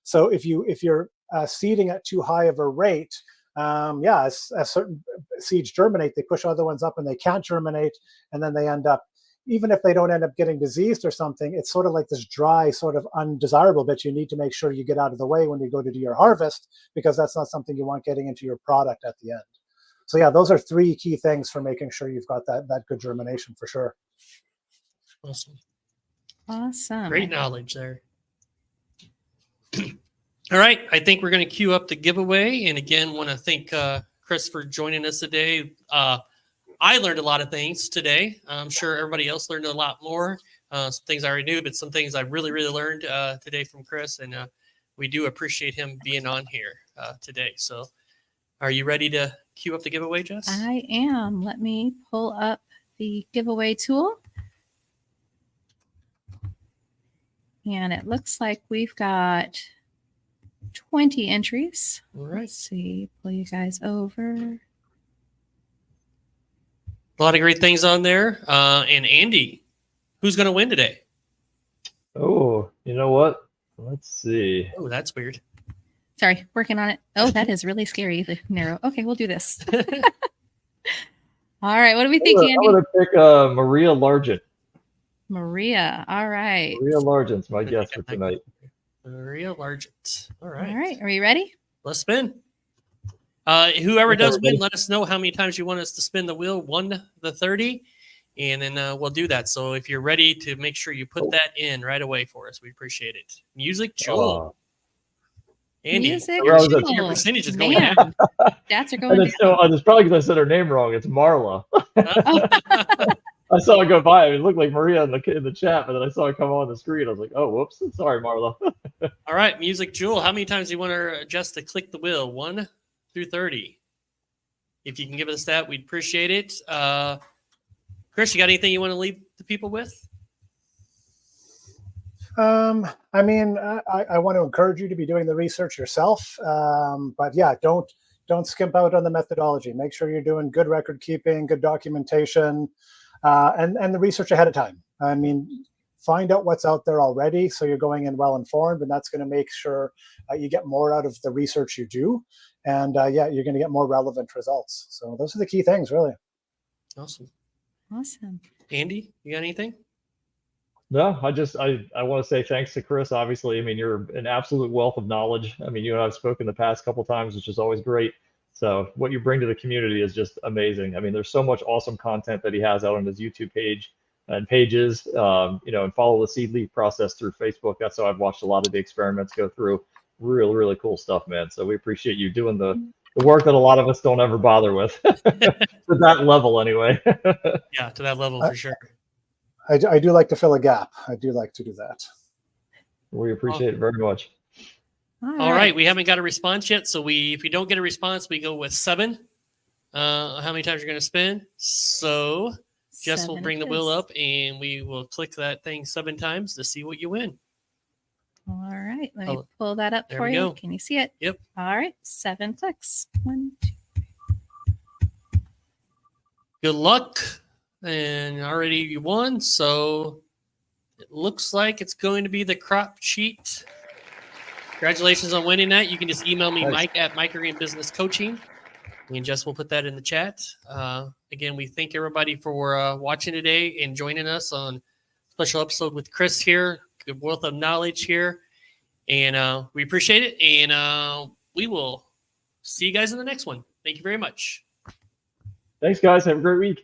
So if you're seeding at too high of a rate, as certain seeds germinate, they push other ones up and they can't germinate, and then they end up, even if they don't end up getting diseased or something, it's sort of like this dry, sort of undesirable bit you need to make sure you get out of the way when you go to do your harvest, because that's not something you want getting into your product at the end. So yeah, those are 3 key things for making sure you've got that good germination for sure. Awesome. Great knowledge there. All right, I think we're going to queue up the giveaway. And again, want to thank Chris for joining us today. I learned a lot of things today. I'm sure everybody else learned a lot more. Some things I already knew, but some things I really, really learned today from Chris. And we do appreciate him being on here today. So are you ready to queue up the giveaway, Jess? I am. Let me pull up the giveaway tool. And it looks like we've got 20 entries. All right. Let's see. Pull you guys over. A lot of great things on there. And Andy, who's going to win today? Oh, you know what? Let's see. Oh, that's weird. Sorry, working on it. Oh, that is really scary. The narrow. Okay, we'll do this. All right. What do we think, Andy? I'm going to pick Maria Largent. Maria. All right. Maria Largent's my guess for tonight. Maria Largent. All right. All right. Are we ready? Let's spin. Whoever does win, let us know how many times you want us to spin the wheel, 1 to 30, and then we'll do that. So if you're ready to make sure you put that in right away for us, we appreciate it. Music, Joel. Andy, Music, your percentage is going down. Stats are going down. It's probably because I said her name wrong. It's Marla. I saw it go by. It looked like Maria in the chat, but then I saw it come on the screen. I was like, oh, whoops. Sorry, Marla. All right, Music, Jewel. How many times do you want Jess to click the wheel? 1 through 30. If you can give us that, we'd appreciate it. Chris, you got anything you want to leave the people with? I mean, I want to encourage you to be doing the research yourself. But yeah, don't skimp out on the methodology. Make sure you're doing good record keeping, good documentation, and the research ahead of time. I mean, find out what's out there already so you're going in well informed, and that's going to make sure you get more out of the research you do. And yeah, you're going to get more relevant results. So those are the key things, really. Awesome. Andy, you got anything? No, I want to say thanks to Chris. Obviously, I mean, you're an absolute wealth of knowledge. I mean, you and I have spoken the past couple times, which is always great. So what you bring to the community is just amazing. I mean, there's so much awesome content that he has out on his YouTube page and pages, and follow the seed leaf process through Facebook. That's how I've watched a lot of the experiments go through. Really cool stuff, man. So we appreciate you doing the work that a lot of us don't ever bother with to that level anyway. Yeah, to that level for sure. I do like to fill a gap. I do like to do that. We appreciate it very much. All right. We haven't got a response yet. So if we don't get a response, we go with 7. How many times you're going to spin? So Jess will bring the wheel up and we will click that thing 7 times to see what you win. All right. Let me pull that up for you. Go. Can you see it? Yep. All right. 7 clicks. 1, 2. Good luck. And already you won. So it looks like it's going to be the crop sheet. Congratulations on winning that. You can just email me, Mike at Microgreen Business Coaching. Me and Jess will put that in the chat. Again, we thank everybody for watching today and joining us on a special episode with Chris here. Good wealth of knowledge here. And we appreciate it. And we will see you guys in the next one. Thank you very much. Thanks, guys. Have a great week.